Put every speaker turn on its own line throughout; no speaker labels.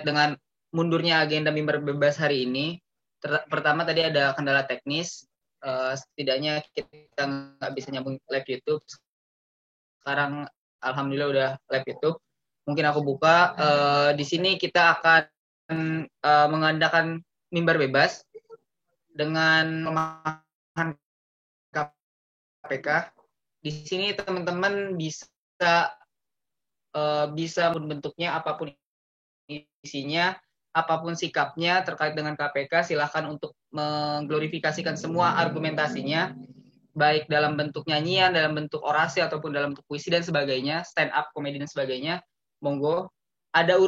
dengan mundurnya agenda mimbar bebas hari ini, pertama tadi ada kendala teknis, setidaknya kita nggak bisa nyambung live YouTube. Sekarang alhamdulillah udah live YouTube. Mungkin aku buka. Di sini kita akan mengadakan mimbar bebas dengan pemahaman KPK. Di sini teman-teman bisa bentuknya apapun isinya, apapun sikapnya terkait dengan KPK, silahkan untuk mengglorifikasikan semua argumentasinya, baik dalam bentuk nyanyian, dalam bentuk orasi, ataupun dalam bentuk puisi dan sebagainya, stand up, komedi dan sebagainya. Monggo. Ada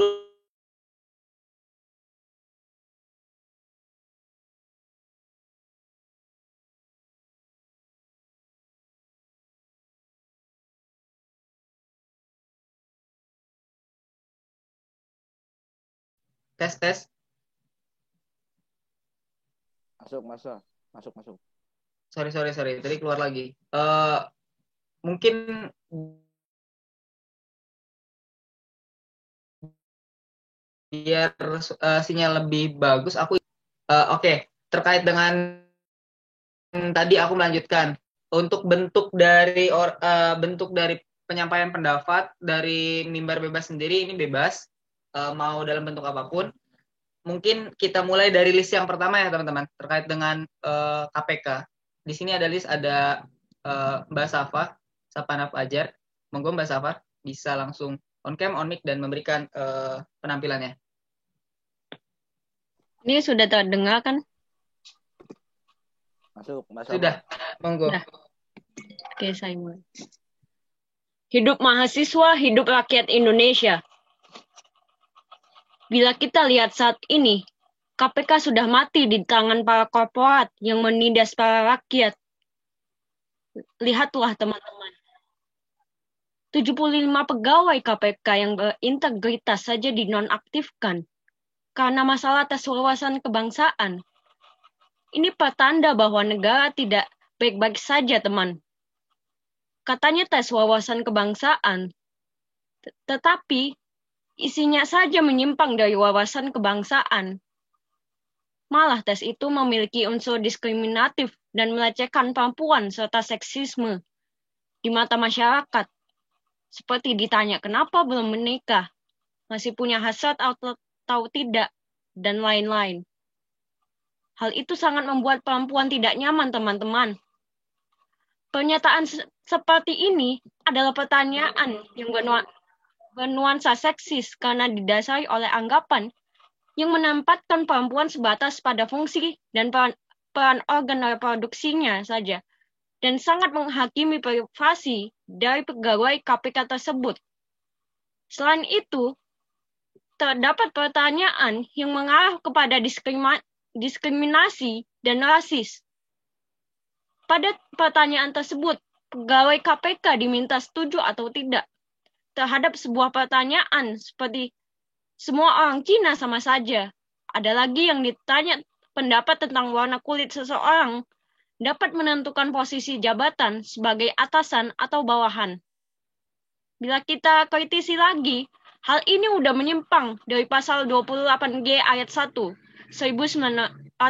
tes.
Masuk.
Sorry. Tadi keluar lagi. Mungkin biar sinyal lebih bagus, Oke. Terkait dengan tadi aku melanjutkan. Untuk bentuk dari penyampaian pendapat dari mimbar bebas sendiri ini bebas, mau dalam bentuk apapun. Mungkin kita mulai dari list yang pertama ya teman-teman, terkait dengan KPK. Di sini ada list, ada Mbak Safanaf Ajar. Monggo Mbak Safa bisa langsung on cam, on mic dan memberikan penampilannya.
Ini sudah terdengar kan?
Masuk, Mbak Safa.
Sudah, monggo.
Nah. Oke, saya mulai. Hidup mahasiswa, hidup rakyat Indonesia. Bila kita lihat saat ini, KPK sudah mati di tangan para korporat yang menindas para rakyat. Lihatlah teman-teman. 75 pegawai KPK yang berintegritas saja dinonaktifkan karena masalah tes wawasan kebangsaan. Ini pertanda bahwa negara tidak baik-baik saja, teman. Katanya tes wawasan kebangsaan, tetapi isinya saja menyimpang dari wawasan kebangsaan. Malah tes itu memiliki unsur diskriminatif dan melecehkan perempuan serta seksisme di mata masyarakat. Seperti ditanya kenapa belum menikah, masih punya hasrat atau tidak, dan lain-lain. Hal itu sangat membuat perempuan tidak nyaman, teman-teman. Pernyataan seperti ini adalah pertanyaan yang bernuansa seksis karena didasari oleh anggapan yang menempatkan perempuan sebatas pada fungsi dan peran organ reproduksinya saja, dan sangat menghakimi privasi dari pegawai KPK tersebut. Selain itu, terdapat pertanyaan yang mengarah kepada diskriminasi dan rasis. Pada pertanyaan tersebut, pegawai KPK diminta setuju atau tidak terhadap sebuah pertanyaan seperti semua orang Cina sama saja. Ada lagi yang ditanya pendapat tentang warna kulit seseorang dapat menentukan posisi jabatan sebagai atasan atau bawahan. Bila kita kritisi lagi, hal ini udah menyimpang dari pasal 28G ayat 1, 1945,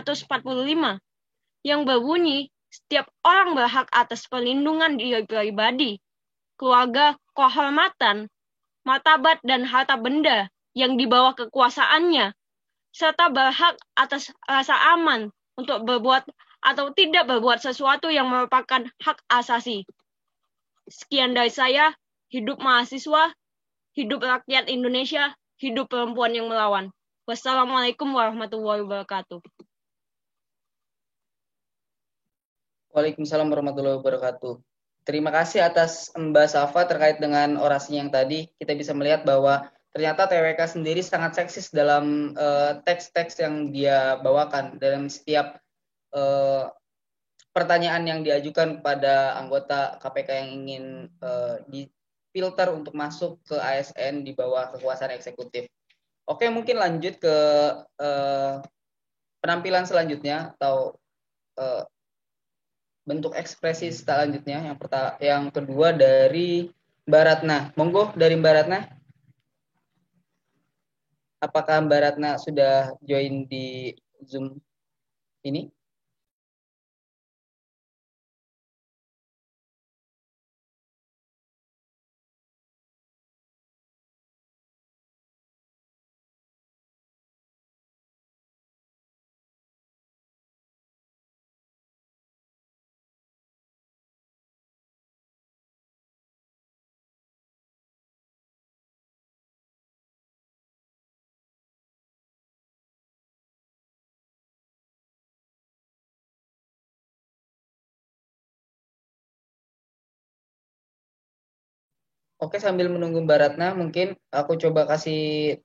yang berbunyi setiap orang berhak atas perlindungan diri pribadi, keluarga, kehormatan, martabat, dan harta benda yang di bawah kekuasaannya, serta berhak atas rasa aman untuk berbuat atau tidak berbuat sesuatu yang merupakan hak asasi. Sekian dari saya, hidup mahasiswa, hidup rakyat Indonesia, hidup perempuan yang melawan. Wassalamualaikum warahmatullahi wabarakatuh.
Waalaikumsalam warahmatullahi wabarakatuh. Terima kasih atas Mbak Safa terkait dengan orasinya yang tadi. Kita bisa melihat bahwa ternyata TWK sendiri sangat seksis dalam teks-teks yang dia bawakan dalam setiap pertanyaan yang diajukan kepada anggota KPK yang ingin difilter untuk masuk ke ASN di bawah kekuasaan eksekutif. Oke, mungkin lanjut ke penampilan selanjutnya atau bentuk ekspresi selanjutnya. Yang kedua dari Mbak Ratna. Monggo dari Mbak Ratna. Apakah Mbak Ratna sudah join di Zoom ini? Oke, sambil menunggu Mbak Ratna, mungkin aku coba kasih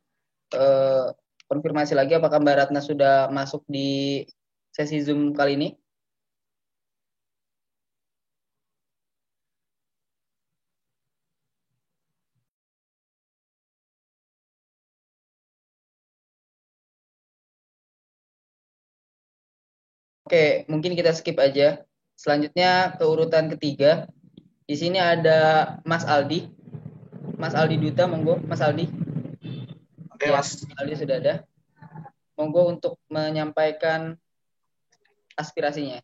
eh, konfirmasi lagi apakah Mbak Ratna sudah masuk di sesi Zoom kali ini. Oke, mungkin kita skip aja. Selanjutnya ke urutan ketiga. Di sini ada Mas Aldi. Mas Aldi Duta, monggo. Mas Aldi.
Oke,
Ya,
Mas.
Mas Aldi sudah ada. Monggo untuk menyampaikan aspirasinya.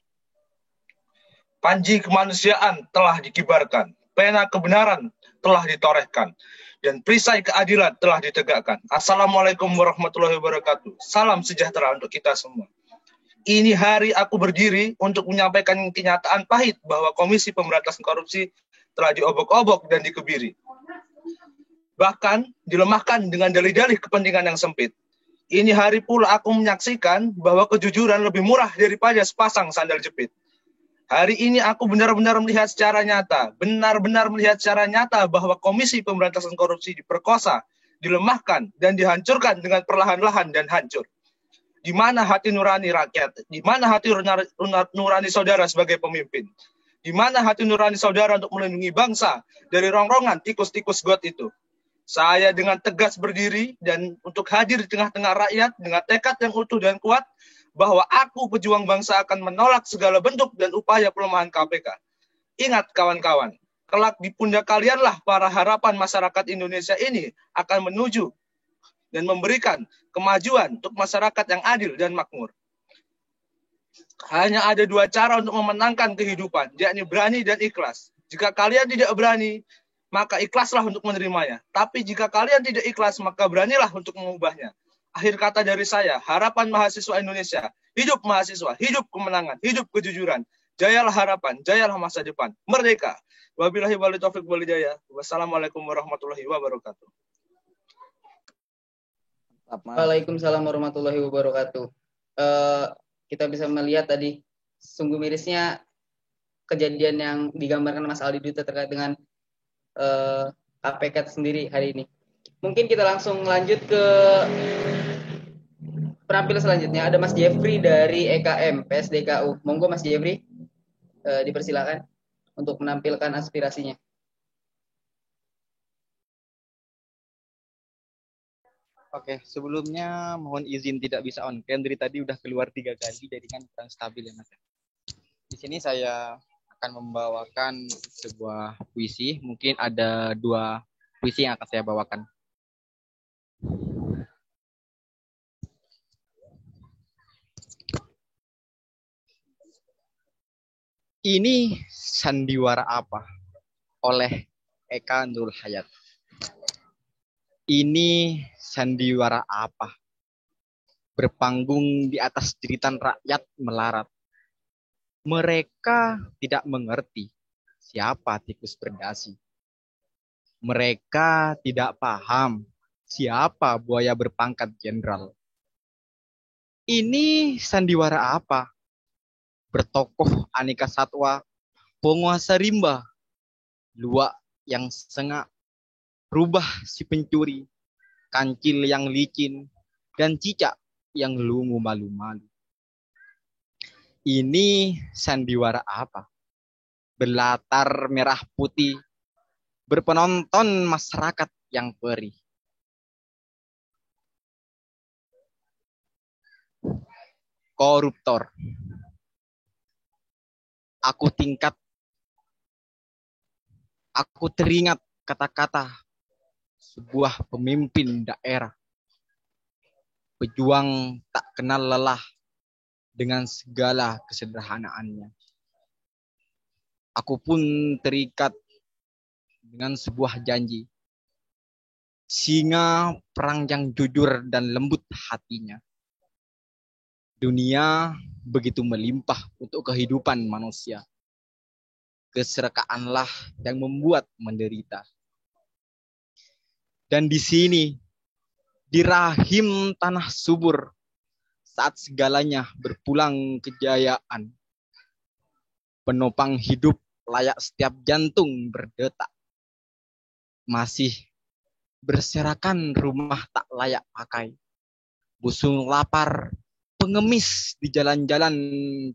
Panji kemanusiaan telah dikibarkan, pena kebenaran telah ditorehkan, dan perisai keadilan telah ditegakkan. Assalamualaikum warahmatullahi wabarakatuh. Salam sejahtera untuk kita semua. Ini hari aku berdiri untuk menyampaikan kenyataan pahit bahwa Komisi Pemberantasan Korupsi telah diobok-obok dan dikebiri. Bahkan dilemahkan dengan dalih-dalih kepentingan yang sempit. Ini hari pula aku menyaksikan bahwa kejujuran lebih murah daripada sepasang sandal jepit. Hari ini aku benar-benar melihat secara nyata, bahwa Komisi Pemberantasan Korupsi diperkosa, dilemahkan, dan dihancurkan dengan perlahan-lahan dan hancur. Di mana hati nurani rakyat? Di mana hati nurani saudara sebagai pemimpin? Di mana hati nurani saudara untuk melindungi bangsa dari rongrongan tikus-tikus got itu? Saya dengan tegas berdiri dan untuk hadir di tengah-tengah rakyat dengan tekad yang utuh dan kuat bahwa aku pejuang bangsa akan menolak segala bentuk dan upaya pelemahan KPK. Ingat kawan-kawan, kelak di pundak kalianlah para harapan masyarakat Indonesia ini akan menuju dan memberikan kemajuan untuk masyarakat yang adil dan makmur. Hanya ada dua cara untuk memenangkan kehidupan, yakni berani dan ikhlas. Jika kalian tidak berani, maka ikhlaslah untuk menerimanya. Tapi jika kalian tidak ikhlas, maka beranilah untuk mengubahnya. Akhir kata dari saya, harapan mahasiswa Indonesia, hidup mahasiswa, hidup kemenangan, hidup kejujuran. Jayalah harapan, jayalah masa depan. Merdeka. Wabillahi wal taufiq wal hidayah. Wassalamualaikum warahmatullahi wabarakatuh.
Waalaikumsalam warahmatullahi wabarakatuh. Kita bisa melihat tadi sungguh mirisnya kejadian yang digambarkan Mas Aldi Duta terkait dengan KPK sendiri hari ini. Mungkin kita langsung lanjut ke penampil selanjutnya. Ada Mas Jeffrey dari EKM PSDKU. Monggo Mas Jeffrey, dipersilakan untuk menampilkan aspirasinya.
Oke, sebelumnya mohon izin tidak bisa on cam. Dari tadi udah keluar 3 kali, jadi kan kurang stabil ya Mas. Di sini saya akan membawakan sebuah puisi. Mungkin ada 2 puisi yang akan saya bawakan. Ini sandiwara apa? Oleh Eka Nurul Hayat. Ini sandiwara apa? Berpanggung di atas jeritan rakyat melarat. Mereka tidak mengerti siapa tikus berdasi. Mereka tidak paham siapa buaya berpangkat jenderal. Ini sandiwara apa? Bertokoh aneka satwa, penguasa rimba, luwak yang sengak, rubah si pencuri, kancil yang licin, dan cicak yang lungu malu-malu. Ini sandiwara apa? Berlatar merah putih, berpenonton masyarakat yang perih. Koruptor. Aku teringat kata-kata sebuah pemimpin daerah. pejuang tak kenal lelah dengan segala kesederhanaannya. Aku pun terikat dengan sebuah janji. Singa perang yang jujur dan lembut hatinya. Dunia begitu melimpah untuk kehidupan manusia. Keserakaanlah yang membuat menderita. Dan di sini, di rahim tanah subur, saat segalanya berpulang kejayaan, penopang hidup layak setiap jantung berdetak. Masih berserakan rumah tak layak pakai. Busung lapar, pengemis di jalan-jalan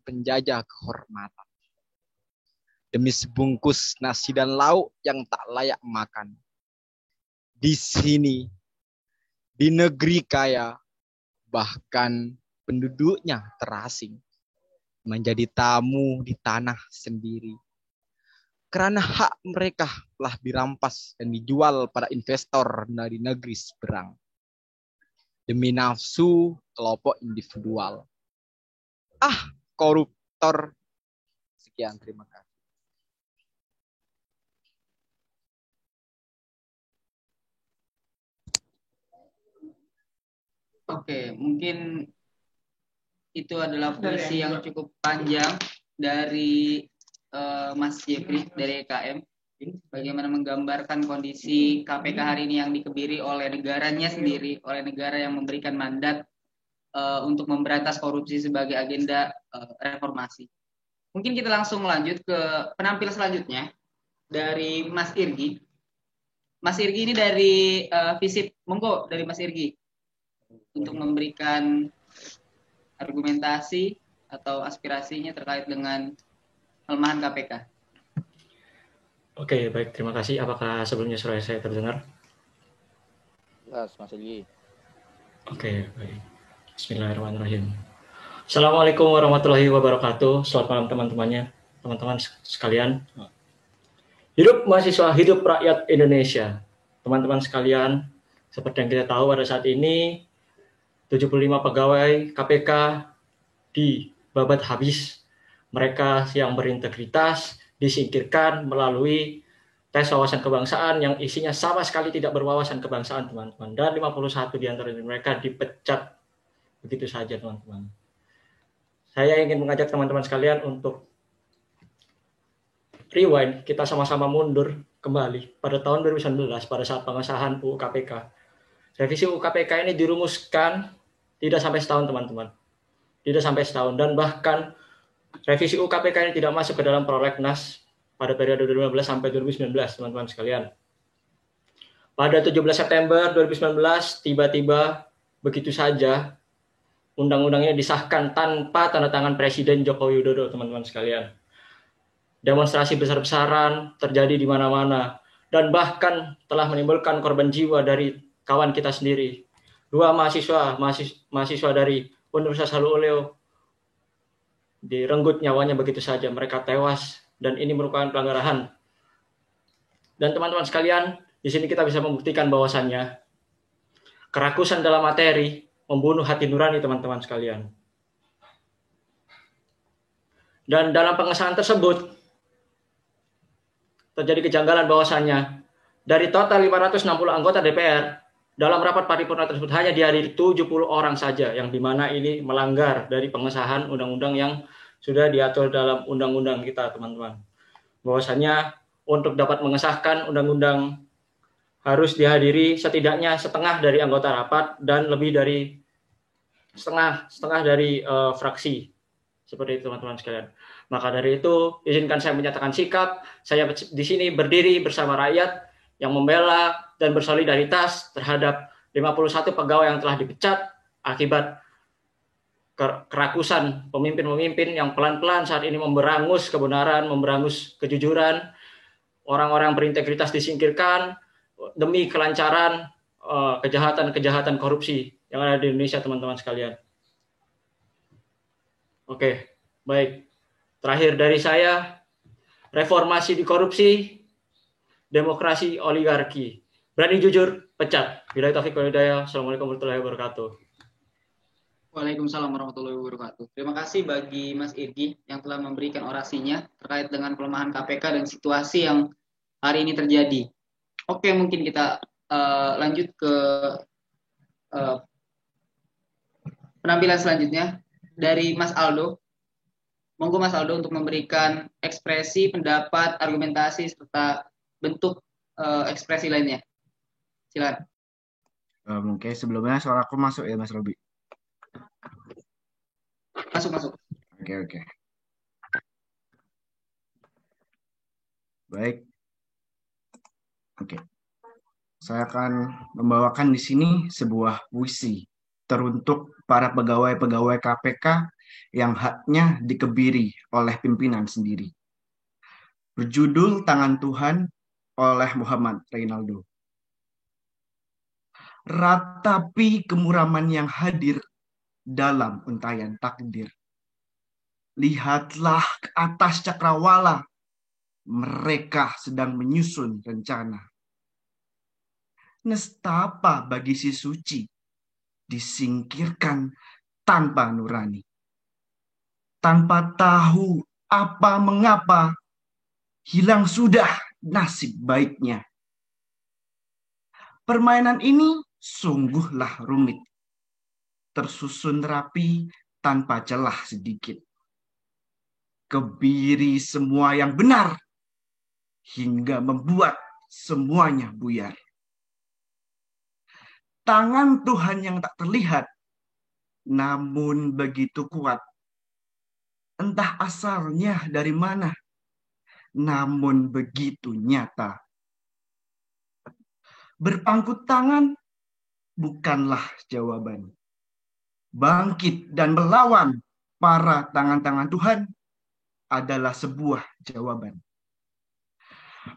penjajah kehormatan. Demi sebungkus nasi dan lauk yang tak layak makan. Di sini, di negeri kaya, bahkan penduduknya terasing. Menjadi tamu di tanah sendiri. Karena hak mereka telah dirampas dan dijual pada investor dari negeri seberang. Demi nafsu kelompok individual. Koruptor. Sekian, terima kasih.
Oke, mungkin itu adalah puisi yang cukup panjang dari Mas Jeffrey dari EKM. Bagaimana menggambarkan kondisi KPK hari ini yang dikebiri oleh negaranya sendiri, oleh negara yang memberikan mandat untuk memberantas korupsi sebagai agenda reformasi. Mungkin kita langsung lanjut ke penampil selanjutnya dari Mas Irgi. Mas Irgi ini dari Visip, monggo dari Mas Irgi untuk memberikan argumentasi atau aspirasinya terkait dengan pelemahan KPK.
Oke, baik. Terima kasih. Apakah sebelumnya suara saya terdengar?
Jelas, Mas Egi.
Oke, baik. Bismillahirrahmanirrahim. Assalamualaikum warahmatullahi wabarakatuh. Selamat malam teman-teman sekalian. Hidup mahasiswa, hidup rakyat Indonesia. Teman-teman sekalian, seperti yang kita tahu pada saat ini, 75 pegawai KPK dibabat habis. Mereka yang berintegritas disingkirkan melalui tes wawasan kebangsaan yang isinya sama sekali tidak berwawasan kebangsaan, teman-teman. Dan 51 di antara mereka dipecat begitu saja, teman-teman. Saya ingin mengajak teman-teman sekalian untuk rewind, kita sama-sama mundur kembali pada tahun 2019 pada saat pengesahan UU KPK. Revisi UU KPK ini dirumuskan tidak sampai setahun, teman-teman. Tidak sampai setahun. Dan bahkan revisi UU KPK ini tidak masuk ke dalam prolegnas pada periode 2015 sampai 2019, teman-teman sekalian. Pada 17 September 2019, tiba-tiba begitu saja undang-undangnya disahkan tanpa tanda tangan Presiden Joko Widodo, teman-teman sekalian. Demonstrasi besar-besaran terjadi di mana-mana. Dan bahkan telah menimbulkan korban jiwa dari kawan kita sendiri. 2 mahasiswa dari Universitas Haluoleo direnggut nyawanya begitu saja. Mereka tewas dan ini merupakan pelanggaran HAM. Dan teman-teman sekalian, di sini kita bisa membuktikan bahwasannya kerakusan dalam materi membunuh hati nurani, teman-teman sekalian. Dan dalam pengesahan tersebut terjadi kejanggalan bahwasannya dari total 560 anggota DPR, dalam rapat paripurna tersebut hanya dihadiri 70 orang saja, yang dimana ini melanggar dari pengesahan undang-undang yang sudah diatur dalam undang-undang kita, teman-teman. Bahwasannya untuk dapat mengesahkan undang-undang harus dihadiri setidaknya setengah dari anggota rapat dan lebih dari setengah dari fraksi. Seperti itu, teman-teman sekalian. Maka dari itu, izinkan saya menyatakan sikap. Saya di sini berdiri bersama rakyat yang membela dan bersolidaritas terhadap 51 pegawai yang telah dipecat akibat kerakusan pemimpin-pemimpin yang pelan-pelan saat ini memberangus kebenaran, memberangus kejujuran, orang-orang berintegritas disingkirkan demi kelancaran kejahatan-kejahatan korupsi yang ada di Indonesia, teman-teman sekalian. Oke, baik. Terakhir dari saya, reformasi di korupsi, demokrasi oligarki. Berani jujur, pecat. Billahi taufiq wal hidayah. Assalamualaikum warahmatullahi wabarakatuh.
Waalaikumsalam warahmatullahi wabarakatuh. Terima kasih bagi Mas Irgi yang telah memberikan orasinya terkait dengan pelemahan KPK dan situasi yang hari ini terjadi. Oke, mungkin kita lanjut ke penampilan selanjutnya dari Mas Aldo. Monggo Mas Aldo untuk memberikan ekspresi, pendapat, argumentasi, serta bentuk ekspresi lainnya. Silakan.
Mungkin sebelumnya suaraku masuk ya Mas Robi.
Masuk.
Oke. Baik. Oke. Saya akan membawakan di sini sebuah puisi teruntuk para pegawai-pegawai KPK yang haknya dikebiri oleh pimpinan sendiri. Berjudul Tangan Tuhan oleh Muhammad Reynaldo. Ratapi kemuraman yang hadir dalam untayan takdir. Lihatlah ke atas cakrawala, mereka sedang menyusun rencana. Nestapa bagi si suci, disingkirkan tanpa nurani. Tanpa tahu apa mengapa, hilang sudah nasib baiknya. Permainan ini sungguhlah rumit, tersusun rapi tanpa celah sedikit. Kebiri semua yang benar, hingga membuat semuanya buyar. Tangan Tuhan yang tak terlihat, namun begitu kuat. Entah asalnya dari mana, namun begitu nyata. Berpangku tangan bukanlah jawaban. Bangkit dan melawan para tangan-tangan Tuhan adalah sebuah jawaban.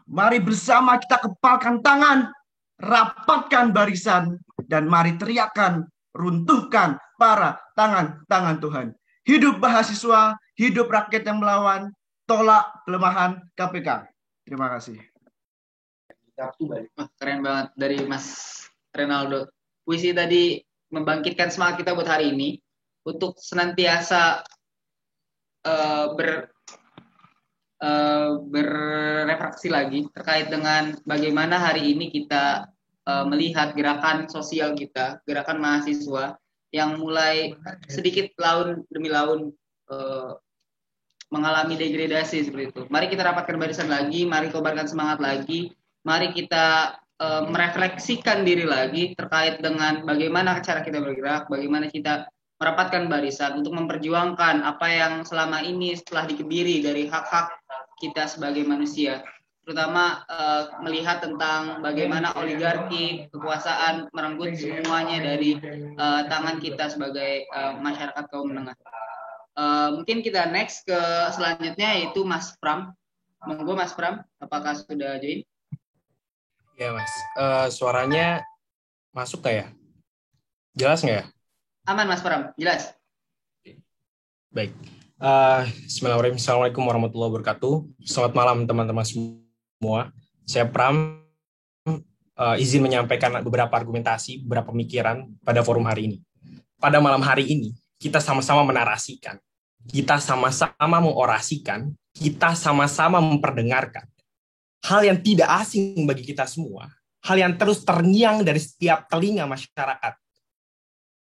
Mari bersama kita kepalkan tangan, rapatkan barisan, dan mari teriakkan, runtuhkan para tangan-tangan Tuhan. Hidup mahasiswa, hidup rakyat yang melawan, tolak pelemahan KPK. Terima kasih.
Keren banget dari Mas Reynaldo. Puisi tadi membangkitkan semangat kita buat hari ini untuk senantiasa berrefleksi lagi terkait dengan bagaimana hari ini kita melihat gerakan sosial kita, gerakan mahasiswa yang mulai sedikit tahun demi tahun mengalami degradasi seperti itu. Mari kita rapatkan barisan lagi, mari kobarkan semangat lagi. Mari kita merefleksikan diri lagi terkait dengan bagaimana cara kita bergerak, bagaimana kita merapatkan barisan untuk memperjuangkan apa yang selama ini telah dikebiri dari hak-hak kita sebagai manusia. Terutama melihat tentang bagaimana oligarki, kekuasaan merenggut semuanya dari tangan kita sebagai masyarakat kaum menengah. Mungkin kita next ke selanjutnya yaitu Mas Pram. Monggo Mas Pram, apakah sudah join?
Ya Mas, suaranya masuk nggak ya? Jelas nggak ya?
Aman Mas Pram, jelas.
Baik. Bismillahirrahmanirrahim. Assalamualaikum warahmatullahi wabarakatuh. Selamat malam teman-teman semua. Saya Pram, izin menyampaikan beberapa argumentasi, beberapa pemikiran pada forum hari ini. Pada malam hari ini, kita sama-sama menarasikan, kita sama-sama mengorasikan, kita sama-sama memperdengarkan hal yang tidak asing bagi kita semua, hal yang terus terngiang dari setiap telinga masyarakat.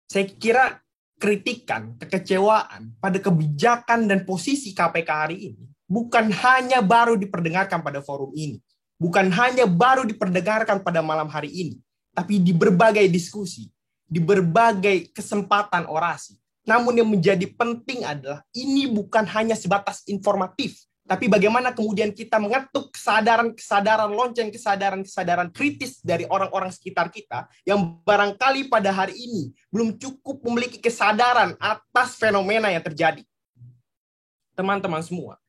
Saya kira kritikan, kekecewaan pada kebijakan dan posisi KPK hari ini bukan hanya baru diperdengarkan pada forum ini, bukan hanya baru diperdengarkan pada malam hari ini, tapi di berbagai diskusi, di berbagai kesempatan orasi. Namun yang menjadi penting adalah ini bukan hanya sebatas informatif, tapi bagaimana kemudian kita mengetuk kesadaran-kesadaran lonceng, kesadaran-kesadaran kritis dari orang-orang sekitar kita yang barangkali pada hari ini belum cukup memiliki kesadaran atas fenomena yang terjadi. Teman-teman semua,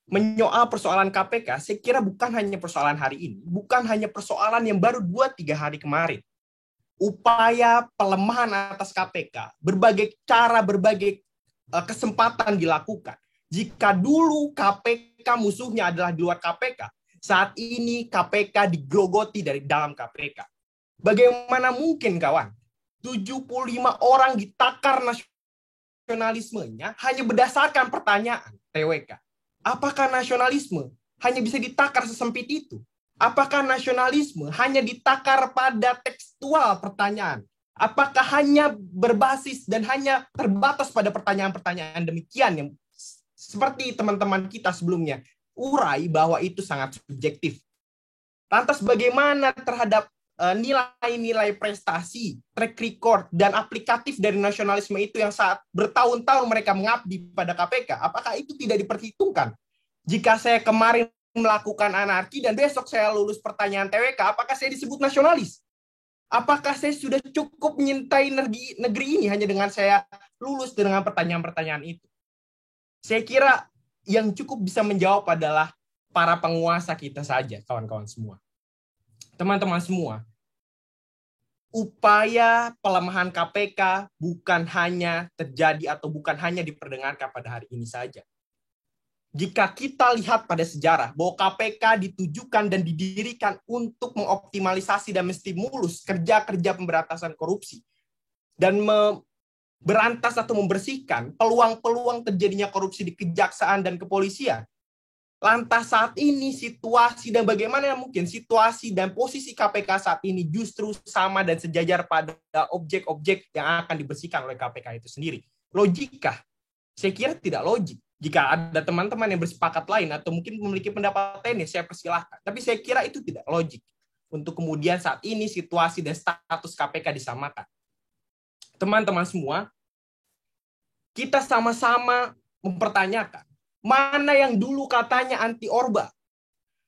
menyoal persoalan KPK, saya kira bukan hanya persoalan hari ini, bukan hanya persoalan yang baru 2-3 hari kemarin. Upaya pelemahan atas KPK, berbagai cara, berbagai kesempatan dilakukan. Jika dulu KPK musuhnya adalah di luar KPK, saat ini KPK digrogoti dari dalam KPK. Bagaimana mungkin kawan? 75 orang ditakar nasionalismenya hanya berdasarkan pertanyaan TWK. Apakah nasionalisme hanya bisa ditakar sesempit itu? Apakah nasionalisme hanya ditakar pada tekstual pertanyaan? Apakah hanya berbasis dan hanya terbatas pada pertanyaan-pertanyaan demikian yang seperti teman-teman kita sebelumnya urai bahwa itu sangat subjektif. Lantas bagaimana terhadap nilai-nilai prestasi, track record, dan aplikatif dari nasionalisme itu yang saat bertahun-tahun mereka mengabdi pada KPK? Apakah itu tidak diperhitungkan? Jika saya kemarin melakukan anarki dan besok saya lulus pertanyaan TWK, apakah saya disebut nasionalis? Apakah saya sudah cukup menyintai negeri ini hanya dengan saya lulus dengan pertanyaan-pertanyaan itu? Saya kira yang cukup bisa menjawab adalah para penguasa kita saja, kawan-kawan semua. Teman-teman semua, upaya pelemahan KPK bukan hanya terjadi atau bukan hanya diperdengarkan pada hari ini saja. Jika kita lihat pada sejarah bahwa KPK ditujukan dan didirikan untuk mengoptimalisasi dan menstimulus kerja-kerja pemberantasan korupsi dan berantas atau membersihkan peluang-peluang terjadinya korupsi di kejaksaan dan kepolisian. Lantas saat ini situasi dan bagaimana mungkin situasi dan posisi KPK saat ini justru sama dan sejajar pada objek-objek yang akan dibersihkan oleh KPK itu sendiri. Logikah? Saya kira tidak logik. Jika ada teman-teman yang bersepakat lain atau mungkin memiliki pendapat lain, saya persilahkan. Tapi saya kira itu tidak logik. Untuk kemudian saat ini situasi dan status KPK disamakan. Teman-teman semua, kita sama-sama mempertanyakan mana yang dulu katanya anti Orba,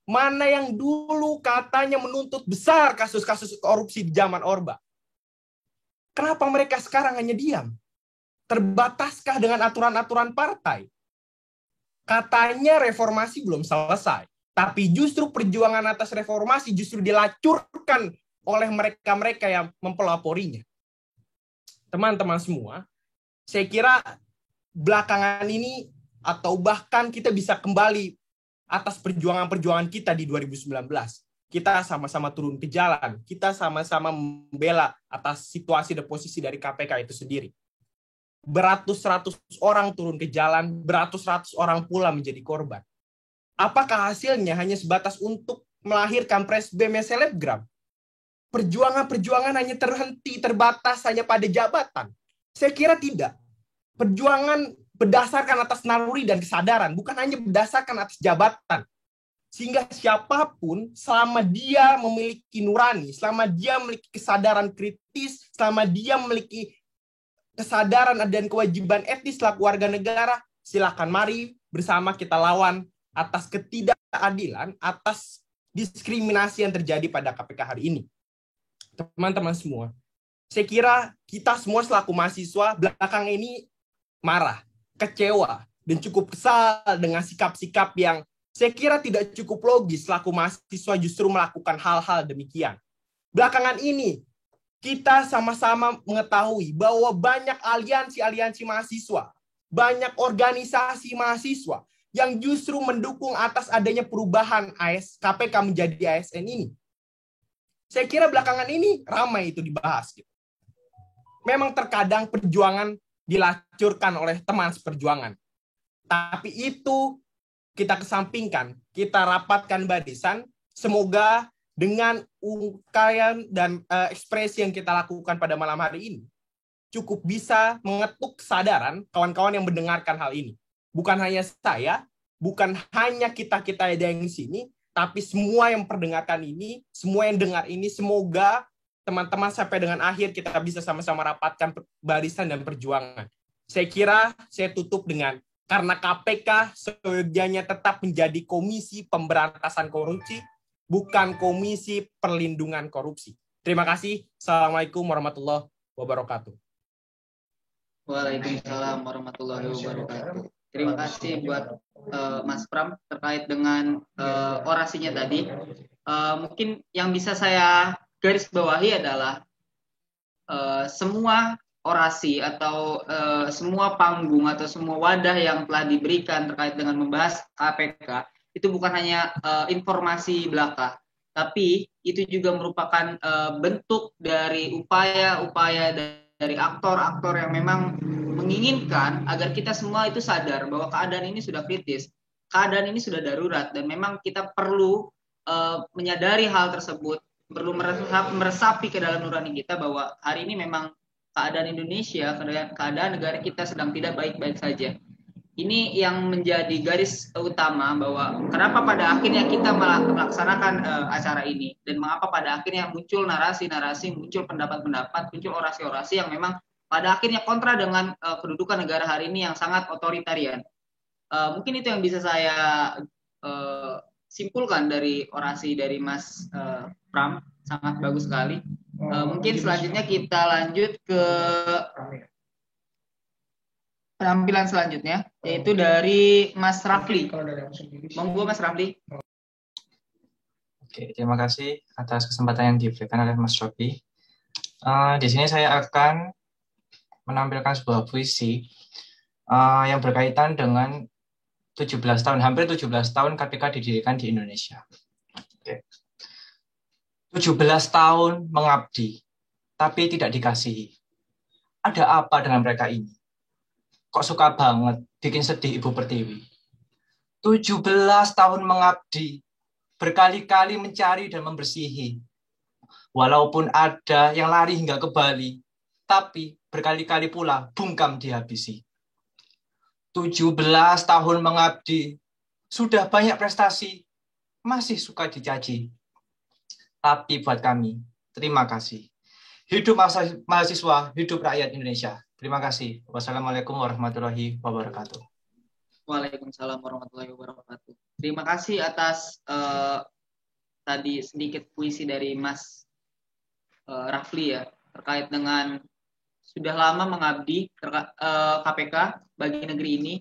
mana yang dulu katanya menuntut besar kasus-kasus korupsi di zaman Orba. Kenapa mereka sekarang hanya diam? Terbataskah dengan aturan-aturan partai? Katanya reformasi belum selesai, tapi justru perjuangan atas reformasi justru dilacurkan oleh mereka-mereka yang mempeloporinya. Teman-teman semua, saya kira belakangan ini atau bahkan kita bisa kembali atas perjuangan-perjuangan kita di 2019. Kita sama-sama turun ke jalan, kita sama-sama membela atas situasi dan posisi dari KPK itu sendiri. Beratus-ratus orang turun ke jalan, beratus-ratus orang pula menjadi korban. Apakah hasilnya hanya sebatas untuk melahirkan presbem yang selebgram? Perjuangan-perjuangan hanya terbatas hanya pada jabatan? Saya kira tidak. Perjuangan berdasarkan atas naluri dan kesadaran, bukan hanya berdasarkan atas jabatan. Sehingga siapapun, selama dia memiliki nurani, selama dia memiliki kesadaran kritis, selama dia memiliki kesadaran dan kewajiban etis selaku warga negara, silakan mari bersama kita lawan atas ketidakadilan, atas diskriminasi yang terjadi pada KPK hari ini. Teman-teman semua, saya kira kita semua selaku mahasiswa belakang ini marah, kecewa, dan cukup kesal dengan sikap-sikap yang saya kira tidak cukup logis selaku mahasiswa justru melakukan hal-hal demikian. Belakangan ini, kita sama-sama mengetahui bahwa banyak aliansi-aliansi mahasiswa, banyak organisasi mahasiswa yang justru mendukung atas adanya perubahan KPK menjadi ASN ini. Saya kira belakangan ini ramai itu dibahas. Memang terkadang perjuangan dilacurkan oleh teman seperjuangan. Tapi itu kita kesampingkan, kita rapatkan barisan, semoga dengan ungkapan dan ekspresi yang kita lakukan pada malam hari ini, cukup bisa mengetuk kesadaran kawan-kawan yang mendengarkan hal ini. Bukan hanya saya, bukan hanya kita-kita yang di sini, tapi semua yang mendengarkan ini, semua yang dengar ini, semoga teman-teman sampai dengan akhir kita bisa sama-sama rapatkan barisan dan perjuangan. Saya kira saya tutup dengan, karena KPK seyogyanya tetap menjadi Komisi Pemberantasan Korupsi, bukan Komisi Perlindungan Korupsi. Terima kasih. Assalamualaikum warahmatullahi wabarakatuh.
Waalaikumsalam warahmatullahi wabarakatuh. Terima kasih buat Mas Pram terkait dengan orasinya tadi. Mungkin yang bisa saya garis bawahi adalah semua orasi atau semua panggung atau semua wadah yang telah diberikan terkait dengan membahas KPK itu bukan hanya informasi belaka, tapi itu juga merupakan bentuk dari upaya-upaya dari aktor-aktor yang memang menginginkan agar kita semua itu sadar bahwa keadaan ini sudah kritis, keadaan ini sudah darurat, dan memang kita perlu menyadari hal tersebut, perlu meresapi ke dalam nurani kita bahwa hari ini memang keadaan Indonesia, keadaan negara kita sedang tidak baik-baik saja. Ini yang menjadi garis utama bahwa kenapa pada akhirnya kita melaksanakan acara ini, dan mengapa pada akhirnya muncul narasi-narasi, muncul pendapat-pendapat, muncul orasi-orasi yang memang pada akhirnya kontra dengan kedudukan negara hari ini yang sangat otoritarian. Mungkin itu yang bisa saya simpulkan dari orasi dari Mas Pram, sangat bagus sekali. Mungkin selanjutnya kita lanjut ke penampilan selanjutnya, yaitu dari Mas Rafli. Monggo Mas Rafli.
Oke, terima kasih atas kesempatan yang diberikan oleh Mas Robi. Di sini saya akan menampilkan sebuah puisi yang berkaitan dengan 17 tahun, hampir 17 tahun KPK didirikan di Indonesia. Oke. 17 tahun mengabdi, tapi tidak dikasihi. Ada apa dengan mereka ini? Kok suka banget bikin sedih Ibu Pertiwi? 17 tahun mengabdi, berkali-kali mencari dan membersihi. Walaupun ada yang lari hingga ke Bali, tapi berkali-kali pula bungkam dihabisi. 17 tahun mengabdi, sudah banyak prestasi, masih suka dicaci. Tapi buat kami, terima kasih. Hidup mahasiswa, hidup rakyat Indonesia. Terima kasih. Wassalamualaikum warahmatullahi wabarakatuh.
Waalaikumsalam warahmatullahi wabarakatuh. Terima kasih atas tadi sedikit puisi dari Mas Rafli ya, terkait dengan sudah lama mengabdi KPK bagi negeri ini,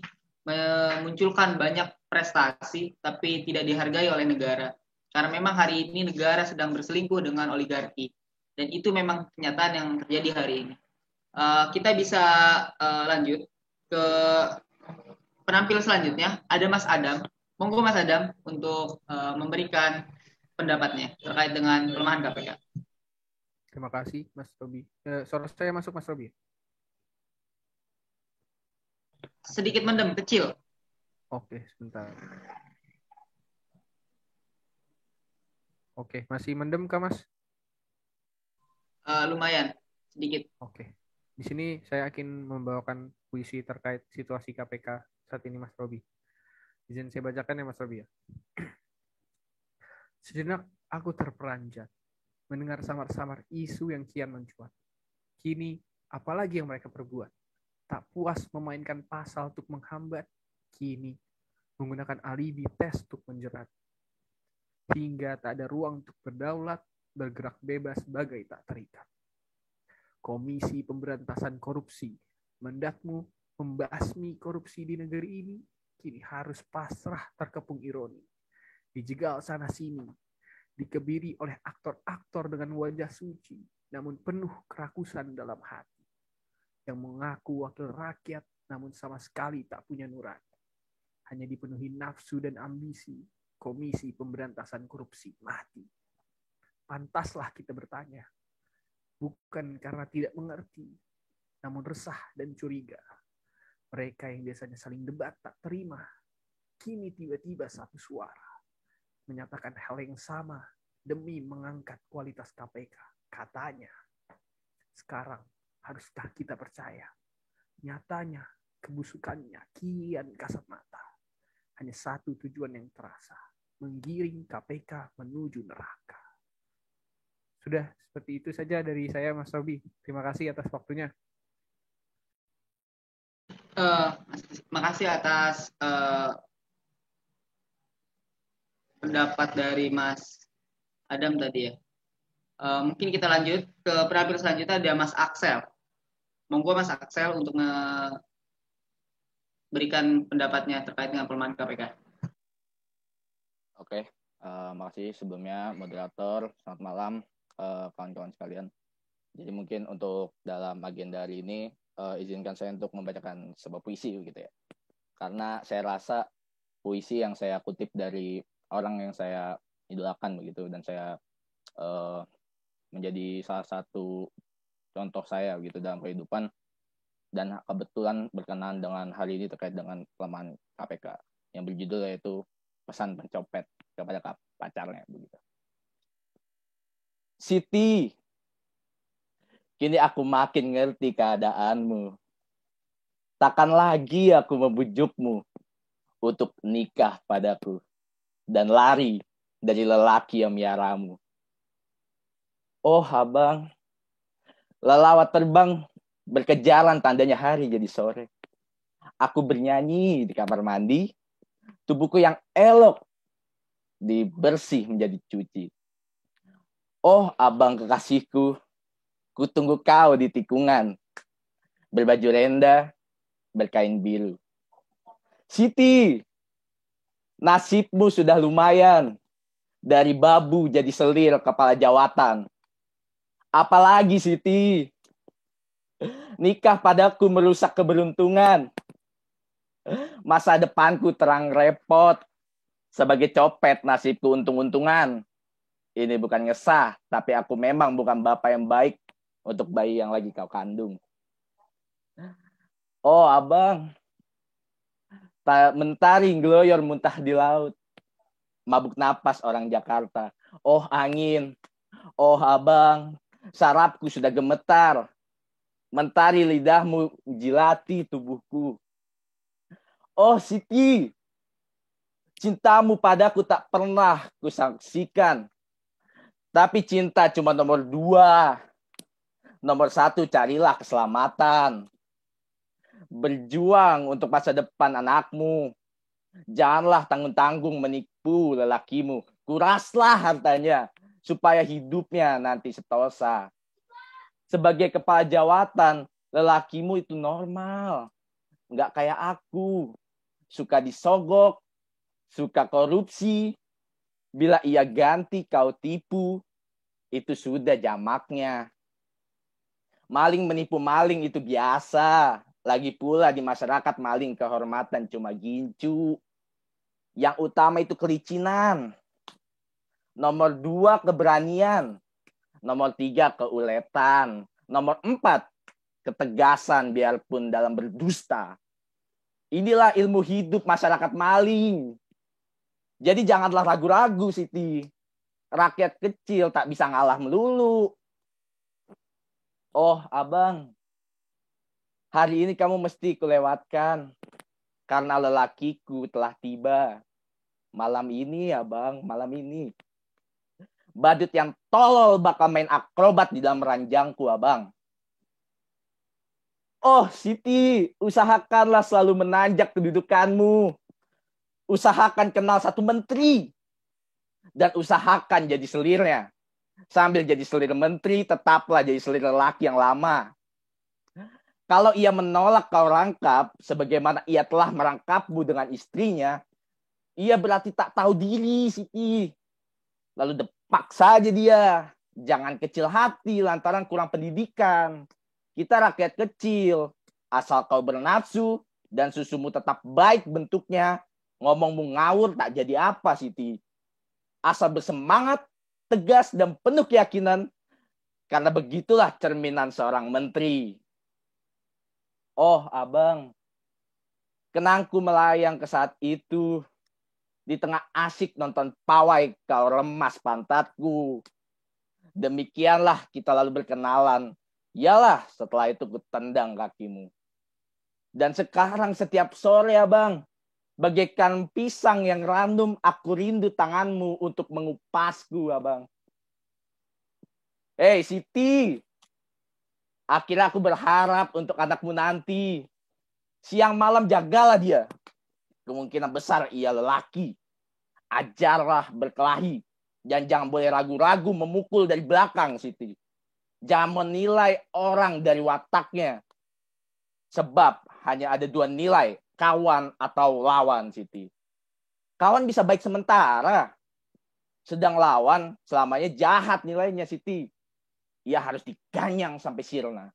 memunculkan banyak prestasi tapi tidak dihargai oleh negara. Karena memang hari ini negara sedang berselingkuh dengan oligarki, dan itu memang kenyataan yang terjadi hari ini. Kita bisa lanjut ke penampilan selanjutnya. Ada Mas Adam. Monggo Mas Adam untuk memberikan pendapatnya terkait dengan pelemahan KPK.
Terima kasih Mas Robi. Suara saya masuk Mas Robi?
Sedikit mendem, kecil.
Oke, sebentar. Oke, masih mendem kah Mas?
Lumayan, sedikit.
Oke. Di sini saya akan membawakan puisi terkait situasi KPK saat ini Mas Robi. Izin saya bacakan ya Mas Robi ya. Sejenak aku terperanjat mendengar samar-samar isu yang kian mencuat. Kini, apalagi yang mereka perbuat? Tak puas memainkan pasal untuk menghambat, kini menggunakan alibi tes untuk menjerat. Hingga tak ada ruang untuk berdaulat, bergerak bebas bagai tak terikat. Komisi Pemberantasan Korupsi, mendatmu membasmi korupsi di negeri ini, kini harus pasrah terkepung ironi. Dijegal sana-sini, dikebiri oleh aktor-aktor dengan wajah suci, namun penuh kerakusan dalam hati. Yang mengaku wakil rakyat, namun sama sekali tak punya nurani. Hanya dipenuhi nafsu dan ambisi, Komisi Pemberantasan Korupsi mati. Pantaslah kita bertanya, bukan karena tidak mengerti, namun resah dan curiga. Mereka yang biasanya saling debat tak terima, kini tiba-tiba satu suara, menyatakan hal yang sama demi mengangkat kualitas KPK. Katanya, sekarang haruskah kita percaya? Nyatanya, kebusukannya kian kasat mata. Hanya satu tujuan yang terasa, menggiring KPK menuju neraka. Sudah, seperti itu saja dari saya, Mas Robi. Terima kasih atas waktunya.
Makasih atas pendapat dari Mas Adam tadi ya. Mungkin kita lanjut ke penampilan selanjutnya, ada Mas Axel. Monggo Mas Axel untuk memberikan pendapatnya terkait dengan pelemahan KPK.
Oke, makasih sebelumnya moderator. Selamat malam kawan-kawan sekalian. Jadi mungkin untuk dalam agenda hari ini izinkan saya untuk membacakan sebuah puisi gitu ya. Karena saya rasa puisi yang saya kutip dari orang yang saya idolakan begitu, dan saya menjadi salah satu contoh saya gitu dalam kehidupan, dan kebetulan berkenaan dengan hari ini terkait dengan pelemahan KPK yang berjudul yaitu pesan pencopet kepada pacarnya begitu. Siti, kini aku makin ngerti keadaanmu. Takkan lagi aku membujukmu untuk nikah padaku dan lari dari lelaki yang miaramu. Oh abang, lelawat terbang berkejaran tandanya hari jadi sore. Aku bernyanyi di kamar mandi, tubuhku yang elok dibersih menjadi cuci. Oh abang kekasihku, ku tunggu kau di tikungan, berbaju renda, berkain biru. Siti, nasibmu sudah lumayan, dari babu jadi selir kepala jawatan. Apalagi Siti, nikah padaku merusak keberuntungan. Masa depanku terang repot. Sebagai copet nasibku untung-untungan. Ini bukan ngesah, tapi aku memang bukan bapak yang baik untuk bayi yang lagi kau kandung. Oh abang, mentari ngloyor muntah di laut. Mabuk napas orang Jakarta. Oh angin, oh abang, sarapku sudah gemetar. Mentari lidahmu jilati tubuhku. Oh Siti, cintamu padaku tak pernah kusaksikan. Tapi cinta cuma nomor 2. Nomor 1 carilah keselamatan. Berjuang untuk masa depan anakmu. Janganlah tanggung-tanggung menipu lelakimu. Kuraslah hartanya supaya hidupnya nanti setosa. Sebagai kepala jawatan, lelakimu itu normal. Nggak kayak aku. Suka disogok, suka korupsi. Bila ia ganti kau tipu, itu sudah jamaknya. Maling menipu maling itu biasa. Lagi pula di masyarakat maling kehormatan cuma gincu. Yang utama itu kelicinan. Nomor 2 keberanian. Nomor 3 keuletan. Nomor 4 ketegasan biarpun dalam berdusta. Inilah ilmu hidup masyarakat maling. Jadi janganlah ragu-ragu Siti. Rakyat kecil tak bisa ngalah melulu. Oh abang, hari ini kamu mesti kulewatkan. Karena lelakiku telah tiba. Malam ini abang, malam ini. Badut yang tolol bakal main akrobat di dalam ranjangku, abang. Oh, Siti, usahakanlah selalu menanjak kedudukanmu. Usahakan kenal satu menteri. Dan usahakan jadi selirnya. Sambil jadi selir menteri, tetaplah jadi selir lelaki yang lama. Kalau ia menolak kau rangkap, sebagaimana ia telah merangkapmu dengan istrinya, ia berarti tak tahu diri, Siti. Lalu depak saja dia. Jangan kecil hati lantaran kurang pendidikan. Kita rakyat kecil. Asal kau bernafsu dan susumu tetap baik bentuknya, ngomongmu ngawur tak jadi apa, Siti. Asal bersemangat, tegas, dan penuh keyakinan. Karena begitulah cerminan seorang menteri. Oh, abang. Kenangku melayang ke saat itu. Di tengah asik nonton pawai kau remas pantatku. Demikianlah kita lalu berkenalan. Yalah setelah itu kutendang kakimu. Dan sekarang setiap sore abang. Bagaikan pisang yang random aku rindu tanganmu untuk mengupasku abang. Hei Siti. Akhirnya aku berharap untuk anakmu nanti. Siang malam jagalah dia. Kemungkinan besar ia lelaki. Ajarlah berkelahi. Dan jangan boleh ragu-ragu memukul dari belakang, Siti. Jangan menilai orang dari wataknya. Sebab hanya ada 2 nilai. Kawan atau lawan, Siti. Kawan bisa baik sementara. Sedang lawan selamanya jahat nilainya, Siti. Ia harus diganyang sampai sirna.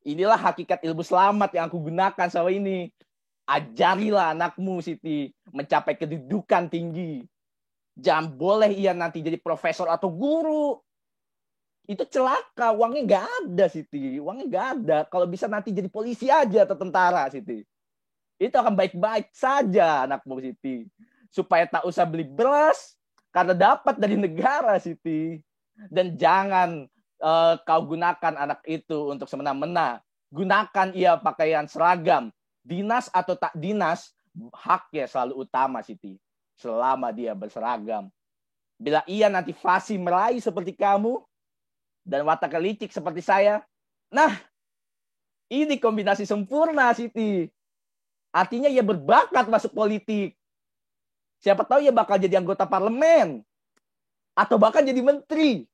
Inilah hakikat ilmu selamat yang aku gunakan selama ini. Ajarilah anakmu, Siti, mencapai kedudukan tinggi. Jangan boleh ia nanti jadi profesor atau guru.
itu celaka, uangnya nggak ada Siti, uangnya nggak ada. Kalau bisa nanti jadi polisi aja atau tentara Siti, itu akan baik-baik saja anakmu Siti, supaya tak usah beli beras karena dapat dari negara Siti. Dan jangan kau gunakan anak itu untuk semena-mena. Gunakan ia pakaian seragam, dinas atau tak dinas, haknya selalu utama Siti, selama dia berseragam. Bila ia nanti fasih meraih seperti kamu dan watak licik seperti saya, nah ini kombinasi sempurna Siti. Artinya ia berbakat masuk politik. Siapa tahu ia bakal jadi anggota parlemen atau bahkan jadi menteri.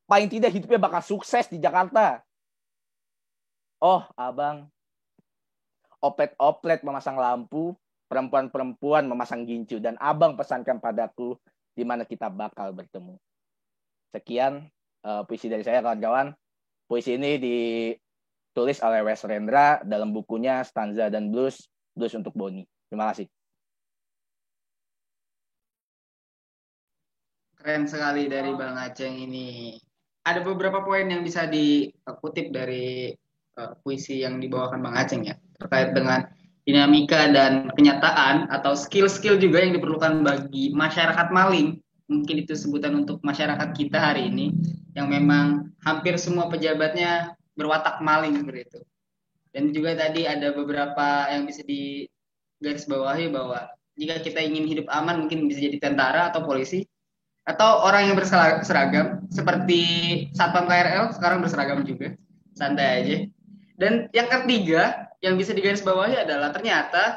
Paling tidak hidupnya bakal sukses di Jakarta. Oh, abang, oplet-oplet memasang lampu, perempuan-perempuan memasang gincu, dan abang pesankan padaku di mana kita bakal bertemu. Sekian puisi dari saya, kawan-kawan. Puisi ini ditulis oleh Wes Rendra dalam bukunya Stanza dan Blues untuk Boni. Terima kasih.
Keren sekali dari Bang Aceng ini. Ada beberapa poin yang bisa dikutip dari puisi yang dibawakan Bang Aceng ya, terkait dengan dinamika dan kenyataan atau skill-skill juga yang diperlukan bagi masyarakat maling. Mungkin itu sebutan untuk masyarakat kita hari ini, yang memang hampir semua pejabatnya berwatak maling seperti itu. Dan juga tadi ada beberapa yang bisa digarisbawahi bahwa jika kita ingin hidup aman, mungkin bisa jadi tentara atau polisi, atau orang yang berseragam, seperti Satpam KRL sekarang berseragam juga, santai aja. Dan yang ketiga yang bisa digarisbawahi adalah ternyata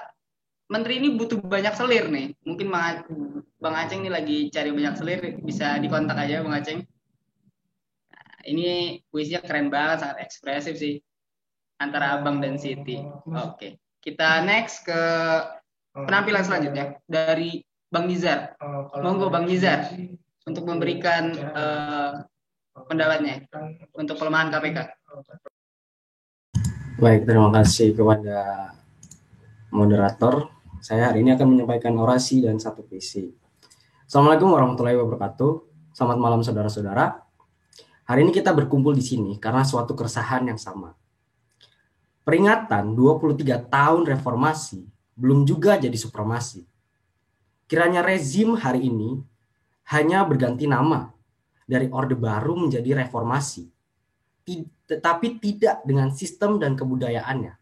menteri ini butuh banyak selir nih. Mungkin Bang Aceng ini lagi cari banyak selir, bisa dikontak aja Bang Aceng. Nah, ini puisinya keren banget, sangat ekspresif sih, antara Abang dan Siti. Oke, kita next ke penampilan selanjutnya dari Bang Nizar. Monggo Bang Nizar untuk memberikan pendapatnya untuk pelemahan KPK.
Baik, terima kasih kepada moderator. Saya hari ini akan menyampaikan orasi dan satu puisi. Assalamualaikum warahmatullahi wabarakatuh. Selamat malam saudara-saudara. Hari ini kita berkumpul di sini karena suatu keresahan yang sama. Peringatan 23 tahun reformasi belum juga jadi supremasi. Kiranya rezim hari ini hanya berganti nama dari Orde Baru menjadi reformasi, tetapi tidak dengan sistem dan kebudayaannya.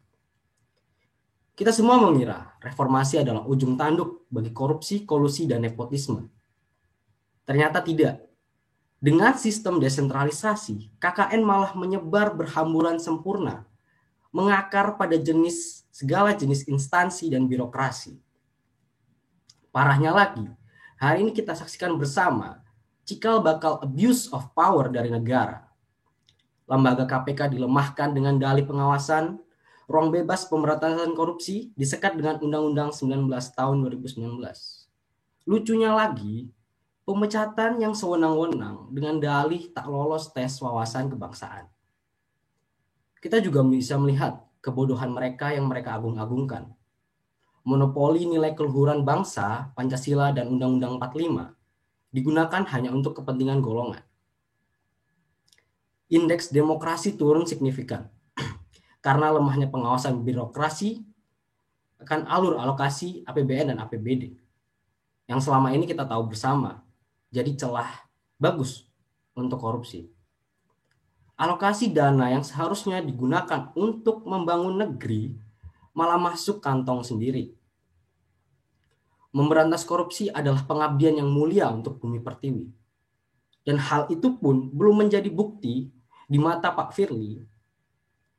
Kita semua mengira reformasi adalah ujung tanduk bagi korupsi, kolusi, dan nepotisme. Ternyata tidak. Dengan sistem desentralisasi, KKN malah menyebar berhamburan sempurna, mengakar pada segala jenis instansi dan birokrasi. Parahnya lagi, hari ini kita saksikan bersama cikal bakal abuse of power dari negara. Lembaga KPK dilemahkan dengan dalih pengawasan, ruang bebas pemberantasan korupsi disekat dengan Undang-Undang 19 tahun 2019. Lucunya lagi, pemecatan yang sewenang-wenang dengan dalih tak lolos tes wawasan kebangsaan. Kita juga bisa melihat kebodohan mereka yang mereka agung-agungkan. Monopoli nilai keluhuran bangsa, Pancasila, dan Undang-Undang 45 digunakan hanya untuk kepentingan golongan. Indeks demokrasi turun signifikan karena lemahnya pengawasan birokrasi akan alur alokasi APBN dan APBD yang selama ini kita tahu bersama jadi celah bagus untuk korupsi. Alokasi dana yang seharusnya digunakan untuk membangun negeri malah masuk kantong sendiri. Memberantas korupsi adalah pengabdian yang mulia untuk Bumi Pertiwi. Dan hal itu pun belum menjadi bukti di mata Pak Firly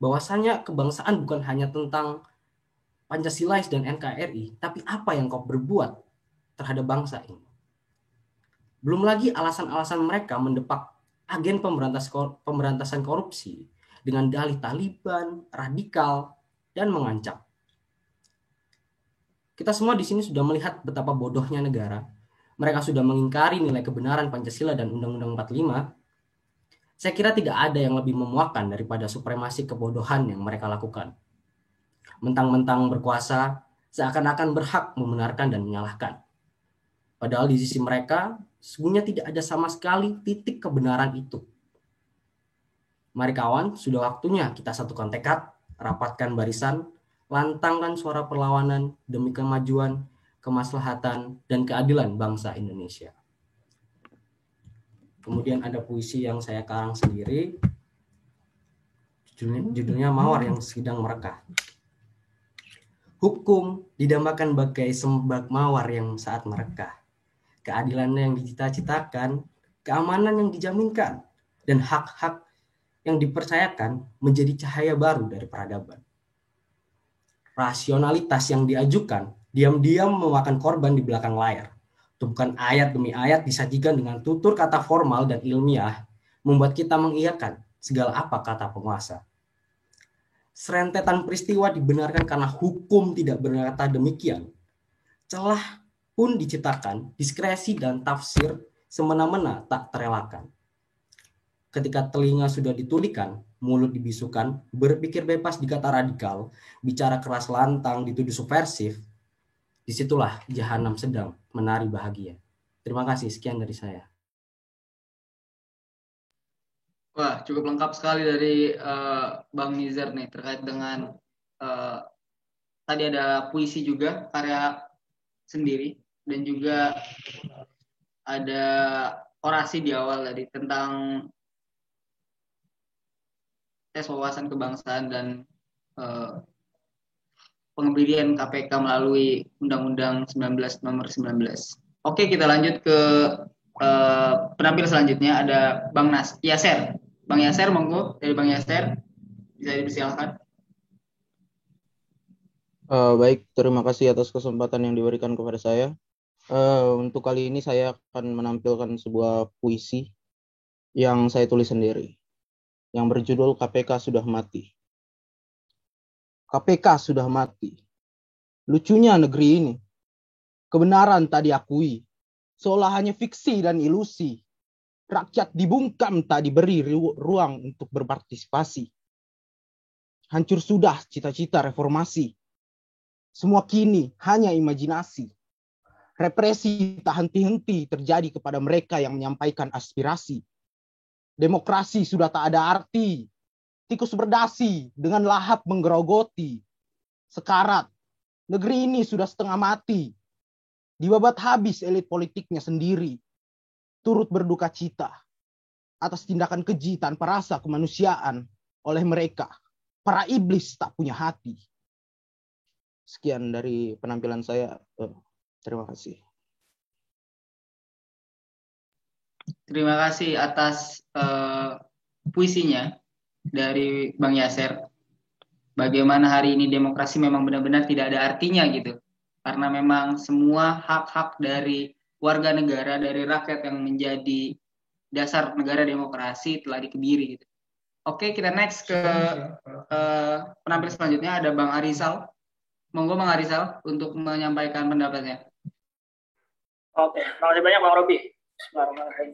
bahwasanya kebangsaan bukan hanya tentang Pancasilais dan NKRI, tapi apa yang kau berbuat terhadap bangsa ini. Belum lagi alasan-alasan mereka mendepak agen pemberantasan korupsi dengan dalih Taliban, radikal, dan mengancam. Kita semua di sini sudah melihat betapa bodohnya negara. Mereka sudah mengingkari nilai kebenaran Pancasila dan Undang-Undang 45. Saya kira tidak ada yang lebih memuakkan daripada supremasi kebodohan yang mereka lakukan. Mentang-mentang berkuasa, seakan-akan berhak membenarkan dan menyalahkan. Padahal di sisi mereka, sesungguhnya tidak ada sama sekali titik kebenaran itu.
Mari kawan, sudah waktunya kita satukan tekad, rapatkan barisan, lantangkan suara perlawanan demi kemajuan, kemaslahatan, dan keadilan bangsa Indonesia. Kemudian ada puisi yang saya karang sendiri, judulnya Mawar yang Sedang Merekah. Hukum didambakan bagai sembak mawar yang saat merekah. Keadilan yang dicita-citakan, keamanan yang dijaminkan, dan hak-hak yang dipercayakan menjadi cahaya baru dari peradaban. Rasionalitas yang diajukan diam-diam memakan korban di belakang layar. Tumpukan ayat demi ayat disajikan dengan tutur kata formal dan ilmiah, membuat kita mengiyakan segala apa kata penguasa. Serentetan peristiwa dibenarkan karena hukum tidak berkata demikian. Celah pun diciptakan, diskresi dan tafsir semena-mena tak terelakkan. Ketika telinga sudah ditulikan, mulut dibisukan, berpikir bebas dikata radikal, bicara keras lantang dituduh subversif, disitulah jahanam sedang menari bahagia. Terima kasih, sekian dari saya.
Wah, cukup lengkap sekali dari Bang Nizar nih terkait dengan tadi ada puisi juga, karya sendiri, dan juga ada orasi di awal tadi tentang tes wawasan kebangsaan dan pengembangan KPK melalui Undang-Undang 19 nomor 19. Oke, kita lanjut ke penampil selanjutnya, ada Bang Yaser. Bang Yaser, monggo, dari Bang Yaser bisa dipersilakan.
Baik, terima kasih atas kesempatan yang diberikan kepada saya. Untuk kali ini saya akan menampilkan sebuah puisi yang saya tulis sendiri, yang berjudul KPK Sudah Mati. KPK sudah mati. Lucunya negeri ini. Kebenaran tak diakui, seolah hanya fiksi dan ilusi. Rakyat dibungkam, tak diberi ruang untuk berpartisipasi. Hancur sudah cita-cita reformasi. Semua kini hanya imajinasi. Represi tak henti-henti terjadi kepada mereka yang menyampaikan aspirasi. Demokrasi sudah tak ada arti. Tikus berdasi dengan lahap menggerogoti. Sekarat, negeri ini sudah setengah mati. Dibabat habis elit politiknya sendiri. Turut berduka cita atas tindakan keji tanpa rasa kemanusiaan oleh mereka, para iblis tak punya hati. Sekian dari penampilan saya. Terima kasih.
Terima kasih atas puisinya dari Bang Yaser. Bagaimana hari ini demokrasi memang benar-benar tidak ada artinya gitu. Karena memang semua hak-hak dari warga negara, dari rakyat yang menjadi dasar negara demokrasi telah dikebiri gitu. Oke, kita next ke penampil selanjutnya, ada Bang Arizal. Monggo Bang Arizal untuk menyampaikan pendapatnya.
Oke, terima kasih banyak Bang Robi. Bismillahirrahmanirrahim.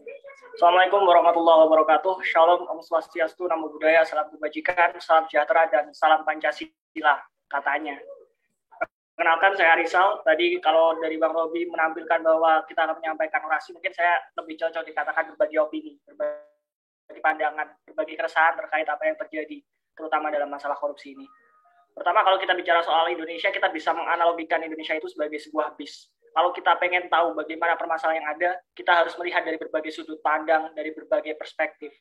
Assalamualaikum warahmatullahi wabarakatuh. Shalom, Om Swastiastu, Namo Buddhaya, salam kebajikan, salam sejahtera, dan salam Pancasila katanya. Kenalkan, saya Arizal. Tadi kalau dari Bang Robi menampilkan bahwa kita akan menyampaikan orasi, mungkin saya lebih cocok dikatakan berbagi opini, berbagi pandangan, berbagi keresahan terkait apa yang terjadi, terutama dalam masalah korupsi ini. Pertama, kalau kita bicara soal Indonesia, kita bisa menganalogikan Indonesia itu sebagai sebuah bis. Kalau kita pengen tahu bagaimana permasalahan yang ada, kita harus melihat dari berbagai sudut pandang, dari berbagai perspektif.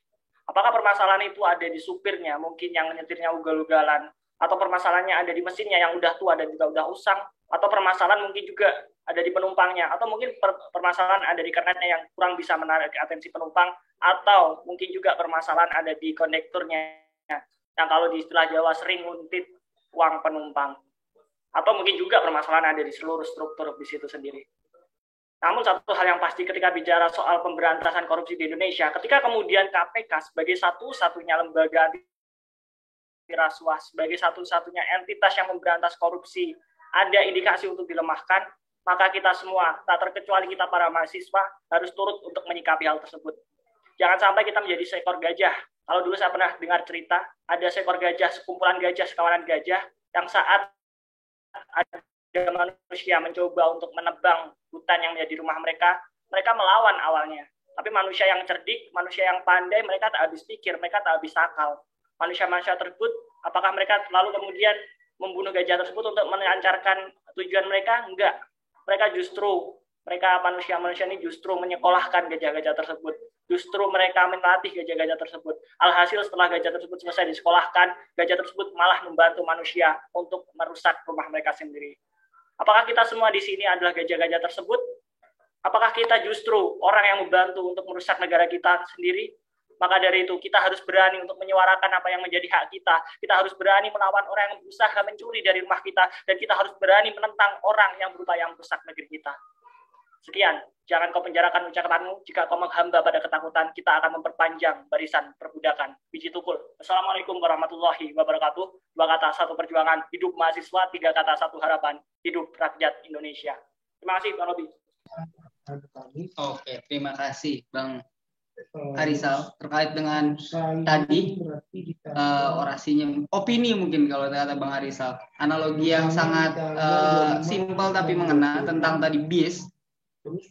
Apakah permasalahan itu ada di supirnya, mungkin yang nyetirnya ugal-ugalan, atau permasalahannya ada di mesinnya yang udah tua dan juga udah usang, atau permasalahan mungkin juga ada di penumpangnya, atau mungkin permasalahan ada di kernetnya yang kurang bisa menarik atensi penumpang, atau mungkin juga permasalahan ada di kondekturnya, yang kalau di istilah Jawa sering nguntit uang penumpang. Atau mungkin juga permasalahan ada di seluruh struktur bis itu sendiri. Namun satu hal yang pasti ketika bicara soal pemberantasan korupsi di Indonesia, ketika kemudian KPK sebagai satu-satunya lembaga anti-rasuah, sebagai satu-satunya entitas yang memberantas korupsi, ada indikasi untuk dilemahkan, maka kita semua, tak terkecuali kita para mahasiswa, harus turut untuk menyikapi hal tersebut. Jangan sampai kita menjadi seekor gajah. Kalau dulu saya pernah dengar cerita, ada seekor gajah, sekumpulan gajah, sekawanan gajah, yang saat ada manusia mencoba untuk menebang hutan yang menjadi rumah mereka, mereka melawan awalnya. Tapi manusia yang cerdik, manusia yang pandai, mereka tak habis pikir, mereka tak habis akal. Manusia-manusia tersebut, apakah mereka lalu kemudian membunuh gajah tersebut untuk melancarkan tujuan mereka? Enggak. Mereka manusia-manusia ini justru menyekolahkan gajah-gajah tersebut. Justru mereka melatih gajah-gajah tersebut. Alhasil setelah gajah tersebut selesai disekolahkan, gajah tersebut malah membantu manusia untuk merusak rumah mereka sendiri. Apakah kita semua di sini adalah gajah-gajah tersebut? Apakah kita justru orang yang membantu untuk merusak negara kita sendiri? Maka dari itu kita harus berani untuk menyuarakan apa yang menjadi hak kita. Kita harus berani melawan orang yang berusaha mencuri dari rumah kita. Dan kita harus berani menentang orang yang berupaya merusak negeri kita. Sekian, jangan kau penjarakan ucapanmu. Jika kau menghamba pada ketakutan, kita akan memperpanjang barisan perbudakan. Biji tukul. Assalamualaikum warahmatullahi wabarakatuh. 2 kata, 1 perjuangan. Hidup mahasiswa. 3 kata, 1 harapan. Hidup rakyat Indonesia. Terima kasih, Bang Robi.
Oke, terima kasih Bang Harisal terkait dengan tadi orasinya, opini mungkin kalau kata Bang Harisal, analogi yang sangat simpel tapi mengena tentang tadi bis.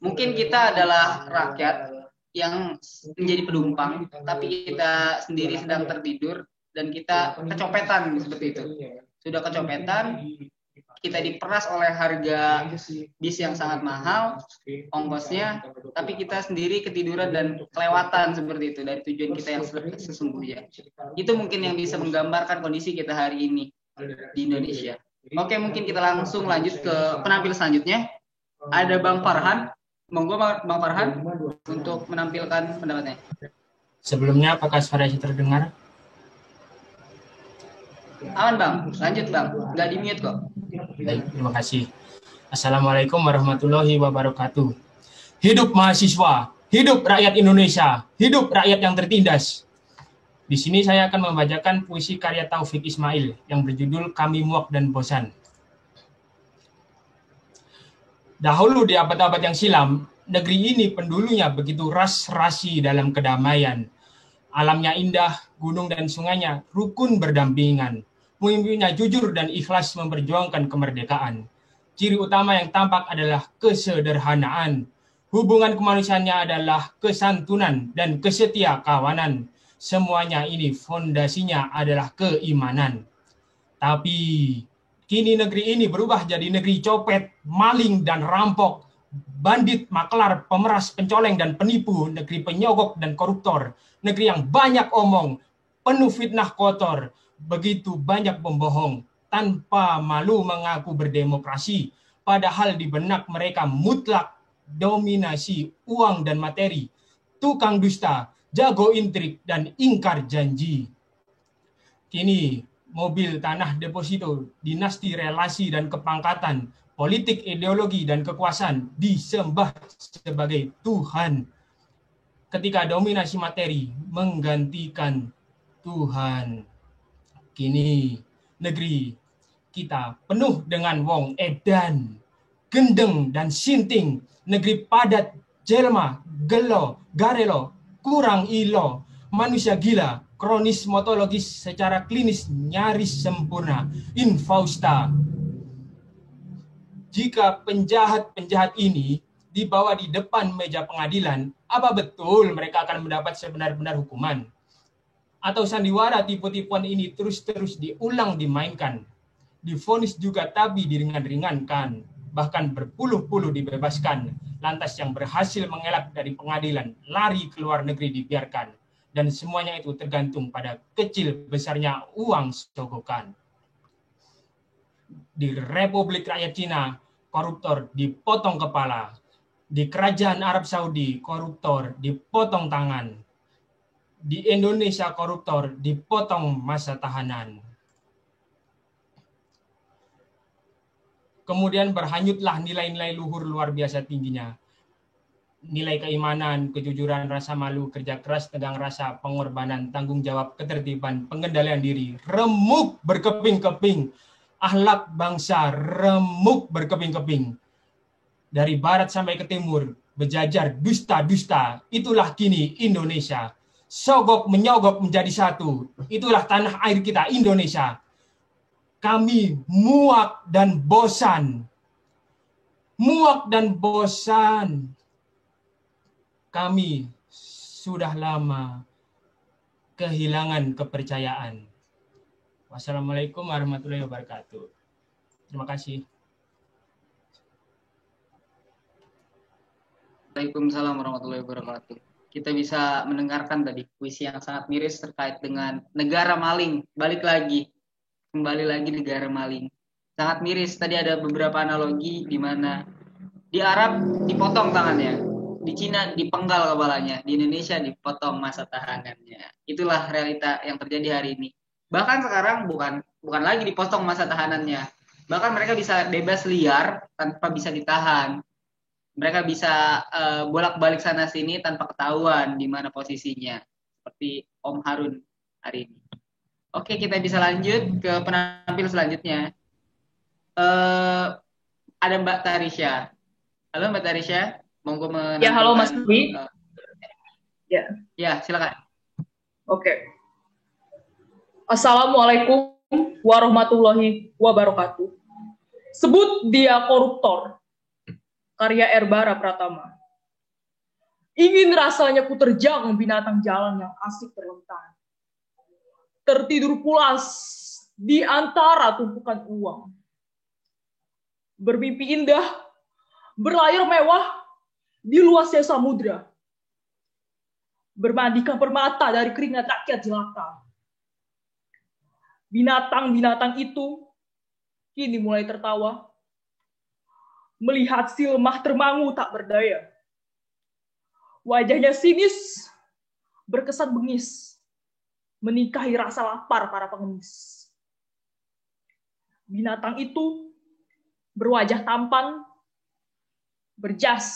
Mungkin kita adalah rakyat yang menjadi penumpang, tapi kita sendiri sedang tertidur dan kita kecopetan seperti itu. Sudah kecopetan, kita diperas oleh harga bis yang sangat mahal, ongkosnya, tapi kita sendiri ketiduran dan kelewatan seperti itu dari tujuan kita yang sesungguhnya. Itu mungkin yang bisa menggambarkan kondisi kita hari ini di Indonesia. Oke, mungkin kita langsung lanjut ke penampil selanjutnya. Ada Bang Farhan. Monggo Bang Farhan untuk menampilkan pendapatnya.
Sebelumnya, apakah suara saya terdengar?
Aman Bang, lanjut Bang. Nggak di-mute kok.
Baik, terima kasih. Assalamualaikum warahmatullahi wabarakatuh. Hidup mahasiswa, hidup rakyat Indonesia, hidup rakyat yang tertindas. Di sini saya akan membacakan puisi karya Taufik Ismail yang berjudul Kami Muak dan Bosan. Dahulu di abad-abad yang silam, negeri ini pendulunya begitu ras-rasi dalam kedamaian. Alamnya indah, gunung dan sungainya rukun berdampingan. Pemimpinnya jujur dan ikhlas memperjuangkan kemerdekaan. Ciri utama yang tampak adalah kesederhanaan. Hubungan kemanusiaannya adalah kesantunan dan kesetia kawanan. Semuanya ini fondasinya adalah keimanan. Tapi kini negeri ini berubah jadi negeri copet, maling dan rampok. Bandit, maklar, pemeras, pencoleng, dan penipu, negeri penyogok dan koruptor, negeri yang banyak omong, penuh fitnah kotor, begitu banyak pembohong, tanpa malu mengaku berdemokrasi, padahal di benak mereka mutlak dominasi uang dan materi, tukang dusta, jago intrik, dan ingkar janji. Kini, mobil tanah deposito, dinasti relasi dan kepangkatan, politik, ideologi, dan kekuasaan disembah sebagai Tuhan. Ketika dominasi materi menggantikan Tuhan. Kini negeri kita penuh dengan wong edan, gendeng, dan sinting. Negeri padat, jelma, gelo, garelo, kurang ilo, manusia gila, kronis motologis secara klinis nyaris sempurna, infausta. Jika penjahat-penjahat ini dibawa di depan meja pengadilan, apa betul mereka akan mendapat sebenar-benar hukuman? Atau sandiwara tipu-tipuan ini terus-terus diulang dimainkan, divonis juga tapi diringan-ringankan, bahkan berpuluh-puluh dibebaskan, lantas yang berhasil mengelak dari pengadilan lari ke luar negeri dibiarkan, dan semuanya itu tergantung pada kecil besarnya uang sogokan. Di Republik Rakyat Cina, koruptor dipotong kepala. Di Kerajaan Arab Saudi, koruptor dipotong tangan. Di Indonesia, koruptor dipotong masa tahanan. Kemudian berhanyutlah nilai-nilai luhur luar biasa tingginya. Nilai keimanan, kejujuran, rasa malu, kerja keras, tegang rasa, pengorbanan, tanggung jawab, ketertiban, pengendalian diri, remuk berkeping-keping. Akhlak bangsa remuk berkeping-keping. Dari barat sampai ke timur, berjajar dusta-dusta. Itulah kini Indonesia. Sogok menyogok menjadi satu. Itulah tanah air kita Indonesia. Kami muak dan bosan. Muak dan bosan. Kami sudah lama kehilangan kepercayaan. Wassalamualaikum warahmatullahi wabarakatuh. Terima kasih.
Waalaikumsalam warahmatullahi wabarakatuh. Kita bisa mendengarkan tadi puisi yang sangat miris terkait dengan negara maling. Kembali lagi negara maling. Sangat miris. Tadi ada beberapa analogi di mana di Arab dipotong tangannya, di Cina dipenggal kepalanya, di Indonesia dipotong masa tahanannya. Itulah realita yang terjadi hari ini. Bahkan sekarang bukan lagi dipotong masa tahanannya. Bahkan mereka bisa bebas liar tanpa bisa ditahan. Mereka bisa bolak-balik sana sini tanpa ketahuan di mana posisinya, seperti Om Harun hari ini. Oke, kita bisa lanjut ke penampil selanjutnya. Ada Mbak Tarisha. Halo Mbak Tarisha, monggo menampilkan.
Ya, halo Mas Dwi.
Ya, silakan.
Oke. Assalamualaikum warahmatullahi wabarakatuh. Sebut dia koruptor. Karya R. Bara Pratama. Ingin rasanya ku terjang binatang jalan yang asik terlentang. Tertidur pulas di antara tumpukan uang. Bermimpi indah, berlayar mewah di luasnya samudra. Bermandikan permata dari keringat rakyat jelata. Binatang-binatang itu kini mulai tertawa. Melihat si lemah termangu tak berdaya. Wajahnya sinis, berkesan bengis, menikahi rasa lapar para pengemis. Binatang itu berwajah tampan, berjas,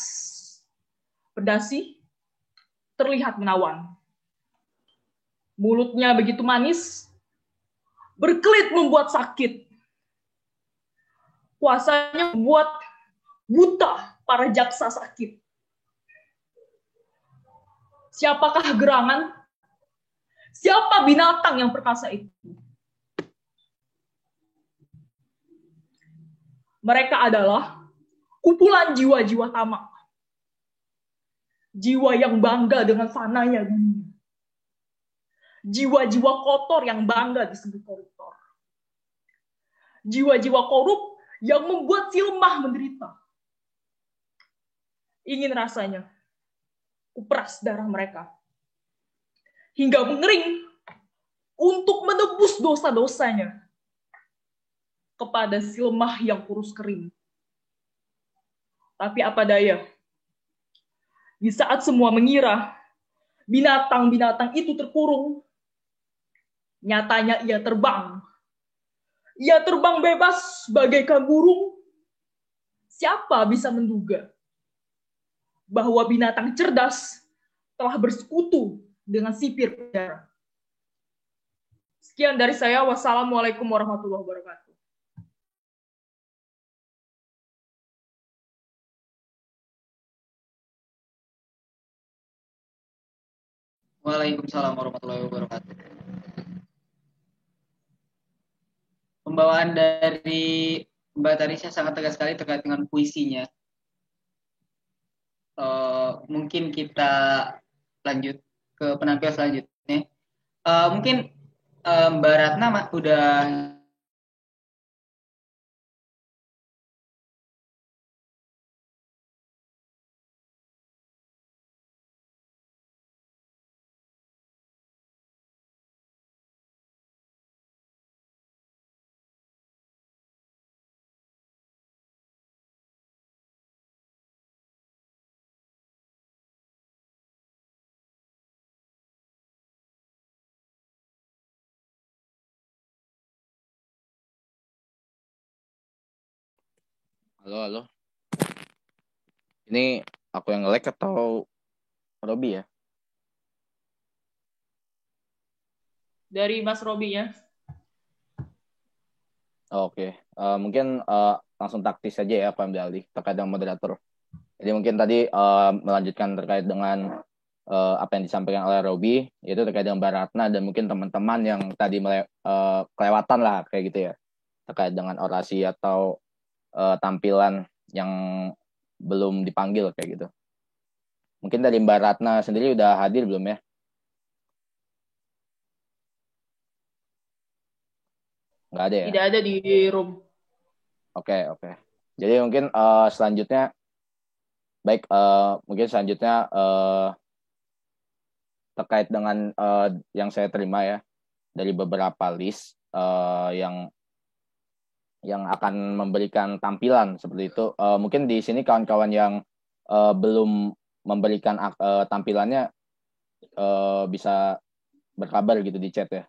berdasi, terlihat menawan. Mulutnya begitu manis, berkelit membuat sakit. Kuasanya membuat buta para jaksa sakit. Siapakah gerangan? Siapa binatang yang perkasa itu? Mereka adalah kumpulan jiwa-jiwa tamak. Jiwa yang bangga dengan fananya dunia. Jiwa-jiwa kotor yang bangga disebut koruptor. Jiwa-jiwa korup yang membuat si lemah menderita. Ingin rasanya kuperas darah mereka hingga mengering untuk menebus dosa-dosanya kepada si lemah yang kurus kering. Tapi apa daya, di saat semua mengira binatang-binatang itu terkurung, nyatanya ia terbang. Ia terbang bebas bagaikan burung. Siapa bisa menduga bahwa binatang cerdas telah bersekutu dengan sipir penjara. Sekian dari saya. Wassalamualaikum warahmatullahi wabarakatuh.
Waalaikumsalam warahmatullahi wabarakatuh. Pembawaan dari Mbak Tarisha sangat tegas sekali terkait dengan puisinya. Mungkin kita lanjut ke penampil selanjutnya. Mungkin Mbak Ratna udah
Halo. Ini aku yang nge-lag atau Robi ya?
Dari Mas Robi ya.
Oke. Mungkin langsung taktis saja ya Pak Amdali terkait dengan moderator. Jadi mungkin tadi melanjutkan terkait dengan apa yang disampaikan oleh Robi, yaitu terkait dengan Mbak Ratna dan mungkin teman-teman yang tadi kelewatan lah kayak gitu ya, terkait dengan orasi atau tampilan yang belum dipanggil kayak gitu. Mungkin dari Mbak Ratna sendiri udah hadir belum ya? Nggak ada ya?
Tidak ada di room.
Oke. Jadi mungkin selanjutnya, mungkin selanjutnya terkait dengan yang saya terima ya dari beberapa list yang akan memberikan tampilan seperti itu. Mungkin di sini kawan-kawan yang belum memberikan tampilannya bisa berkabar gitu di chat ya.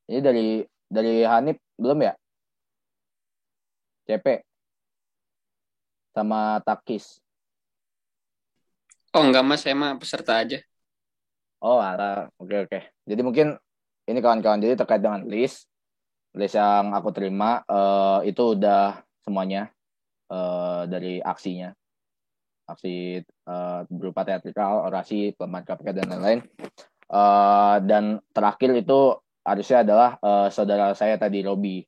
Ini dari Hanif belum ya? CP sama Takis.
Oh enggak mas, saya mah peserta aja.
Oh ala, oke. Jadi mungkin ini kawan-kawan, jadi terkait dengan list yang aku terima itu udah semuanya dari aksi berupa teatrikal, orasi, pelemahan KPK dan lain-lain. Dan terakhir itu harusnya adalah saudara saya tadi, Robi.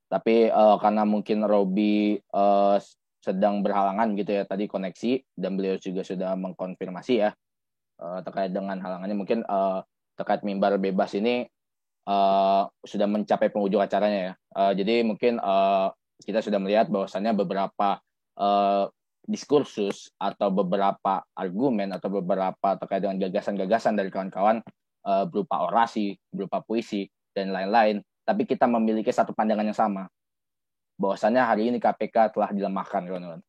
Tapi karena mungkin Robi sedang berhalangan gitu ya tadi koneksi, dan beliau juga sudah mengkonfirmasi ya terkait dengan halangannya, mungkin terkait mimbar bebas ini sudah mencapai penghujung acaranya ya. Jadi mungkin kita sudah melihat bahwasannya beberapa diskursus atau beberapa argumen atau beberapa terkait dengan gagasan-gagasan dari kawan-kawan berupa orasi, berupa puisi dan lain-lain, tapi kita memiliki satu pandangan yang sama, bahwasannya hari ini KPK telah dilemahkan, kawan-kawan.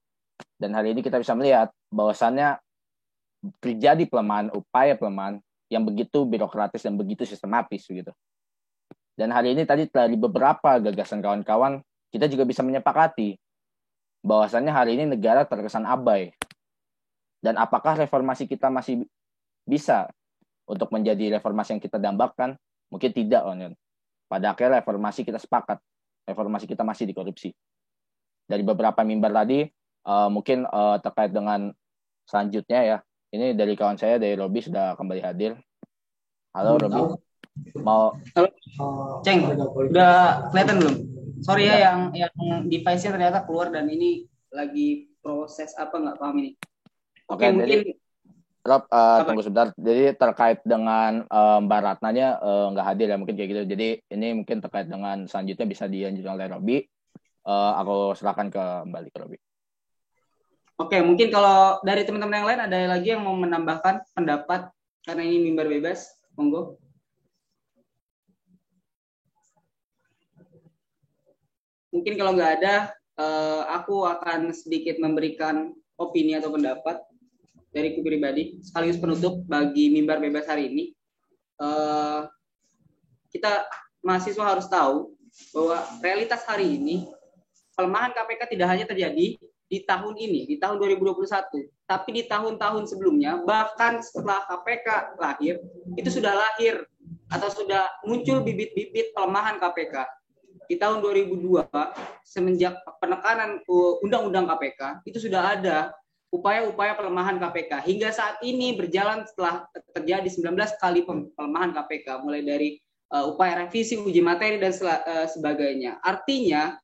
Dan hari ini kita bisa melihat bahwasannya terjadi upaya pelemahan yang begitu birokratis dan begitu sistematis gitu. Dan hari ini tadi dari beberapa gagasan kawan-kawan kita juga bisa menyepakati bahwasannya hari ini negara terkesan abai. Dan apakah reformasi kita masih bisa untuk menjadi reformasi yang kita dambakan? Mungkin tidak, kawan-kawan. Pada akhirnya reformasi kita sepakat, reformasi kita masih dikorupsi. Dari beberapa mimbar tadi, mungkin terkait dengan selanjutnya ya, ini dari kawan saya, dari Robi sudah kembali hadir. Halo Robi. Mau?
Halo. Ceng, udah kelihatan belum? Sorry ya, yang device-nya ternyata keluar dan ini lagi proses apa nggak paham ini. Oke, mungkin
Rob, tunggu sebentar. Jadi terkait dengan Mbak Ratnanya nggak hadir ya, mungkin kayak gitu. Jadi ini mungkin terkait dengan selanjutnya bisa dilanjutkan oleh Robi. Aku serahkan kembali ke Robi.
Oke, mungkin kalau dari teman-teman yang lain ada lagi yang mau menambahkan pendapat karena ini mimbar bebas, monggo. Mungkin kalau nggak ada, aku akan sedikit memberikan opini atau pendapat dariku pribadi sekaligus penutup bagi mimbar bebas hari ini. Kita mahasiswa harus tahu bahwa realitas hari ini pelemahan KPK tidak hanya terjadi di tahun ini, di tahun 2021, tapi di tahun-tahun sebelumnya, bahkan setelah KPK lahir, itu sudah lahir atau sudah muncul bibit-bibit pelemahan KPK. Di tahun 2002, semenjak penekanan Undang-Undang KPK, itu sudah ada upaya-upaya pelemahan KPK. Hingga saat ini berjalan setelah terjadi 19 kali pelemahan KPK, mulai dari upaya revisi, uji materi, dan sebagainya. Artinya,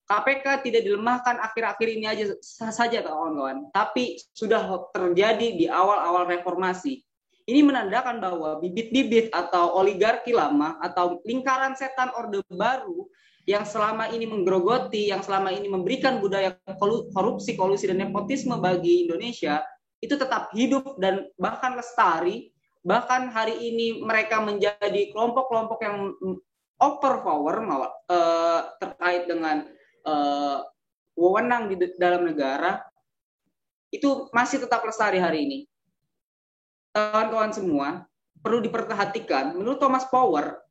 KPK tidak dilemahkan akhir-akhir ini aja saja, kawan-kawan, tapi sudah terjadi di awal-awal reformasi. Ini menandakan bahwa bibit-bibit atau oligarki lama atau lingkaran setan Orde Baru yang selama ini menggerogoti, yang selama ini memberikan budaya korupsi, kolusi, dan nepotisme bagi Indonesia, itu tetap hidup dan bahkan lestari. Bahkan hari ini mereka menjadi kelompok-kelompok yang overpower terkait dengan wewenang di dalam negara, itu masih tetap lestari hari ini. Kawan-kawan semua, perlu diperhatikan, menurut Thomas Power,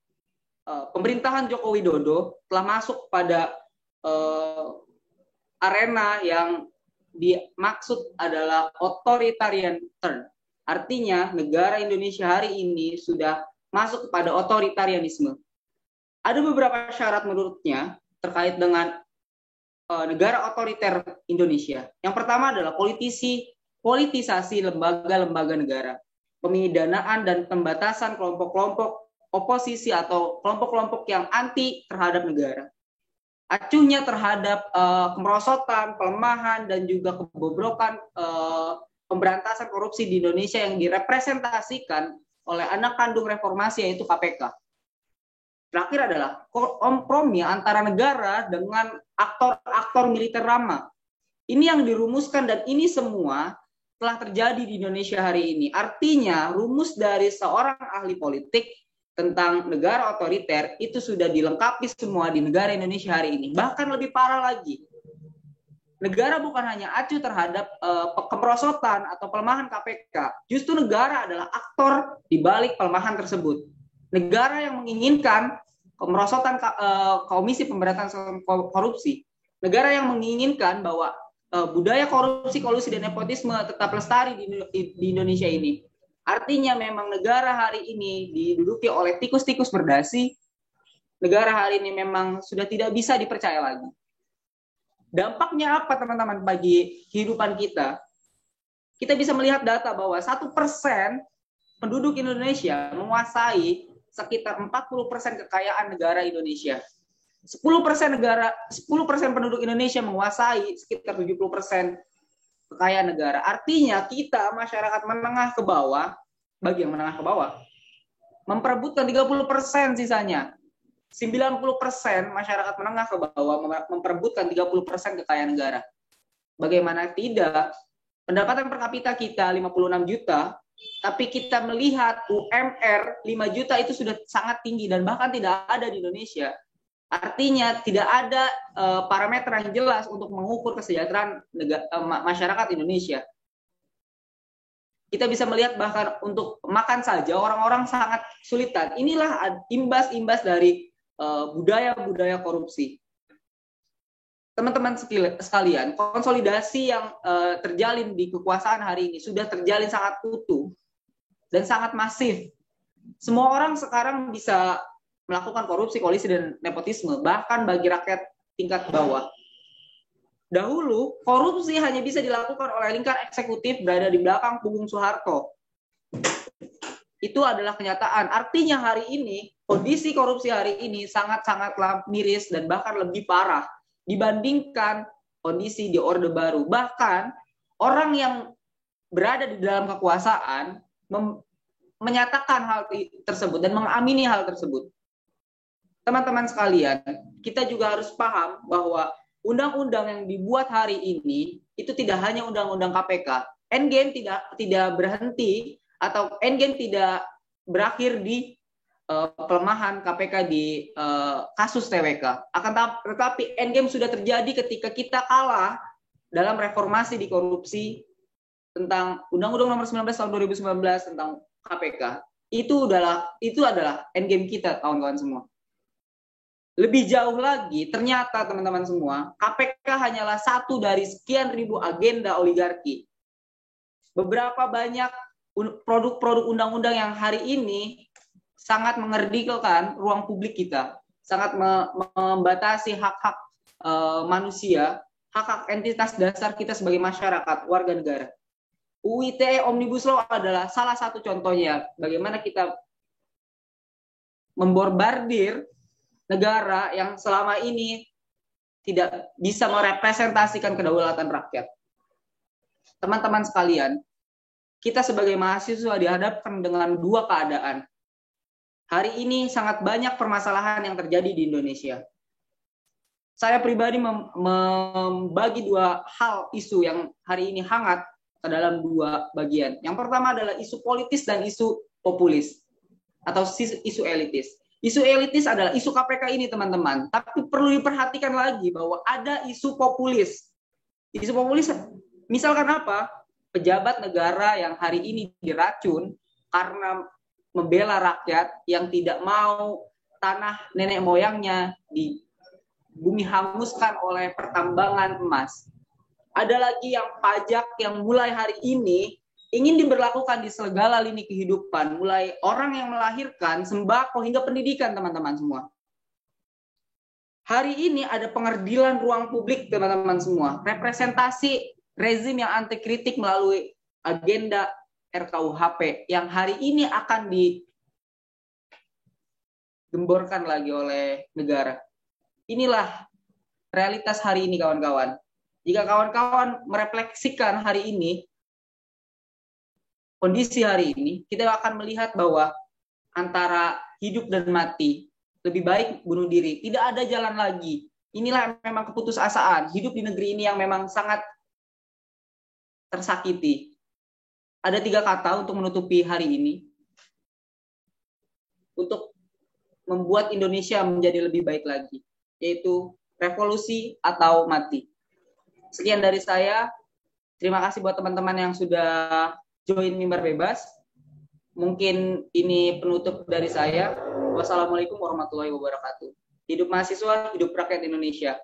pemerintahan Joko Widodo telah masuk pada arena yang dimaksud adalah authoritarian turn. Artinya negara Indonesia hari ini sudah masuk kepada otoritarianisme. Ada beberapa syarat menurutnya terkait dengan negara otoriter Indonesia. Yang pertama adalah politisasi lembaga-lembaga negara, pemidanaan dan pembatasan kelompok-kelompok
oposisi atau kelompok-kelompok yang anti terhadap negara. Acuhnya terhadap kemerosotan, pelemahan, dan juga kebobrokan pemberantasan korupsi di Indonesia yang direpresentasikan oleh anak kandung reformasi, yaitu KPK. Terakhir adalah kompromi antara negara dengan aktor-aktor militer lama. Ini yang dirumuskan dan ini semua telah terjadi di Indonesia hari ini. Artinya rumus dari seorang ahli politik tentang negara otoriter itu sudah dilengkapi semua di negara Indonesia hari ini. Bahkan lebih parah lagi. Negara bukan hanya acuh terhadap kemerosotan atau pelemahan KPK. Justru negara adalah aktor di balik pelemahan tersebut. Negara yang menginginkan kemerosotan Komisi Pemberantasan Korupsi. Negara yang menginginkan bahwa budaya korupsi, kolusi, dan nepotisme tetap lestari di Indonesia ini. Artinya memang negara hari ini diduduki oleh tikus-tikus berdasi. Negara hari ini memang sudah tidak bisa dipercaya lagi. Dampaknya apa teman-teman bagi kehidupan kita? Kita bisa melihat data bahwa 1% penduduk Indonesia menguasai sekitar 40% kekayaan negara Indonesia. 10% penduduk Indonesia menguasai sekitar 70% kekayaan negara. Artinya kita masyarakat menengah ke bawah, bagi yang menengah ke bawah, memperebutkan 30% sisanya. 90% masyarakat menengah ke bawah memperebutkan 30% kekayaan negara. Bagaimana tidak? Pendapatan per kapita kita 56 juta, tapi kita melihat UMR 5 juta itu sudah sangat tinggi dan bahkan tidak ada di Indonesia. Artinya tidak ada parameter yang jelas untuk mengukur kesejahteraan masyarakat Indonesia. Kita bisa melihat bahkan untuk makan saja orang-orang sangat kesulitan. Inilah imbas-imbas dari budaya-budaya korupsi. Teman-teman sekalian, konsolidasi yang terjalin di kekuasaan hari ini sudah terjalin sangat utuh dan sangat masif. Semua orang sekarang bisa melakukan korupsi, kolusi, dan nepotisme, bahkan bagi rakyat tingkat bawah. Dahulu, korupsi hanya bisa dilakukan oleh lingkar eksekutif berada di belakang punggung Soeharto. Itu adalah kenyataan. Artinya hari ini, kondisi korupsi hari ini sangat-sangat miris dan bahkan lebih parah dibandingkan kondisi di Orde Baru. Bahkan, orang yang berada di dalam kekuasaan menyatakan hal tersebut dan mengamini hal tersebut. Teman-teman sekalian, kita juga harus paham bahwa undang-undang yang dibuat hari ini itu tidak hanya undang-undang KPK. Endgame tidak berhenti atau endgame tidak berakhir di pelemahan KPK di kasus TWK. Akan tetapi endgame sudah terjadi ketika kita kalah dalam reformasi di korupsi tentang Undang-Undang Nomor 19 Tahun 2019 tentang KPK. Itu adalah endgame kita, kawan-kawan semua. Lebih jauh lagi, ternyata teman-teman semua, KPK hanyalah satu dari sekian ribu agenda oligarki. Beberapa banyak produk-produk undang-undang yang hari ini sangat mengerdilkan ruang publik kita, sangat membatasi hak-hak manusia, hak-hak entitas dasar kita sebagai masyarakat, warga negara. UU ITE Omnibus Law adalah salah satu contohnya bagaimana kita memborbardir negara yang selama ini tidak bisa merepresentasikan kedaulatan rakyat. Teman-teman sekalian, kita sebagai mahasiswa dihadapkan dengan dua keadaan. Hari ini sangat banyak permasalahan yang terjadi di Indonesia. Saya pribadi membagi dua hal isu yang hari ini hangat ke dalam dua bagian. Yang pertama adalah isu politis dan isu populis atau isu elitis. Isu elitis adalah isu KPK ini, teman-teman. Tapi perlu diperhatikan lagi bahwa ada isu populis. Isu populis, misalkan apa? Pejabat negara yang hari ini diracun karena membela rakyat yang tidak mau tanah nenek moyangnya di bumi hanguskan oleh pertambangan emas. Ada lagi yang pajak yang mulai hari ini ingin diberlakukan di segala lini kehidupan, mulai orang yang melahirkan, sembako, hingga pendidikan, teman-teman semua. Hari ini ada pengerdilan ruang publik, teman-teman semua. Representasi rezim yang anti kritik melalui agenda RKUHP yang hari ini akan digemborkan lagi oleh negara. Inilah realitas hari ini, kawan-kawan. Jika kawan-kawan merefleksikan hari ini, kondisi hari ini, kita akan melihat bahwa antara hidup dan mati, lebih baik bunuh diri. Tidak ada jalan lagi. Inilah memang keputusasaan. Hidup di negeri ini yang memang sangat tersakiti. Ada 3 kata untuk menutupi hari ini. Untuk membuat Indonesia menjadi lebih baik lagi. Yaitu revolusi atau mati. Sekian dari saya. Terima kasih buat teman-teman yang sudah join Mimbar Bebas. Mungkin ini penutup dari saya. Wassalamualaikum warahmatullahi wabarakatuh. Hidup mahasiswa, hidup rakyat Indonesia.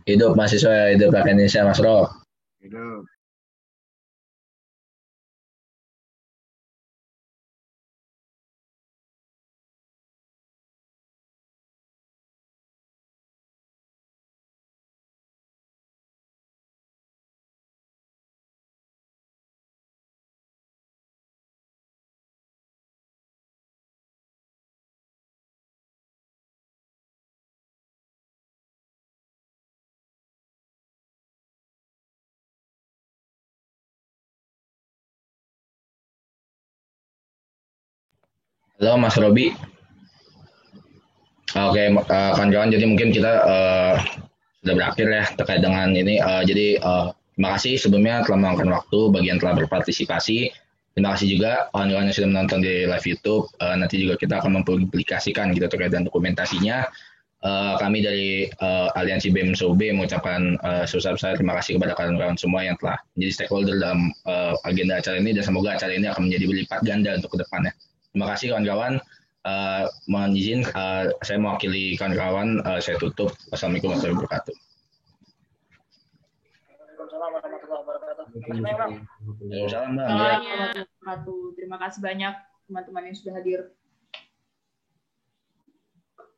Hidup mahasiswa, hidup rakyat Indonesia, Mas Ro.
Hidup.
Halo Mas Robi. Oke, kawan-kawan, jadi mungkin kita sudah berakhir ya terkait dengan ini. Jadi terima kasih sebelumnya telah meluangkan waktu, bagian telah berpartisipasi. Terima kasih juga kawan-kawan yang sudah menonton di live YouTube. Nanti juga kita akan mempublikasikan gitu terkait dengan dokumentasinya. Kami dari Aliansi BEM SOB mengucapkan sebesar-besar terima kasih kepada kawan-kawan semua yang telah menjadi stakeholder dalam agenda acara ini, dan semoga acara ini akan menjadi berlipat ganda untuk kedepannya. Terima kasih kawan-kawan. Mohon izin, saya mewakili kawan-kawan, saya tutup. Wassalamualaikum warahmatullahi wabarakatuh.
Waalaikumsalam warahmatullahi wabarakatuh.
Waalaikumsalam, Bang.
Terima kasih banyak teman-teman yang sudah hadir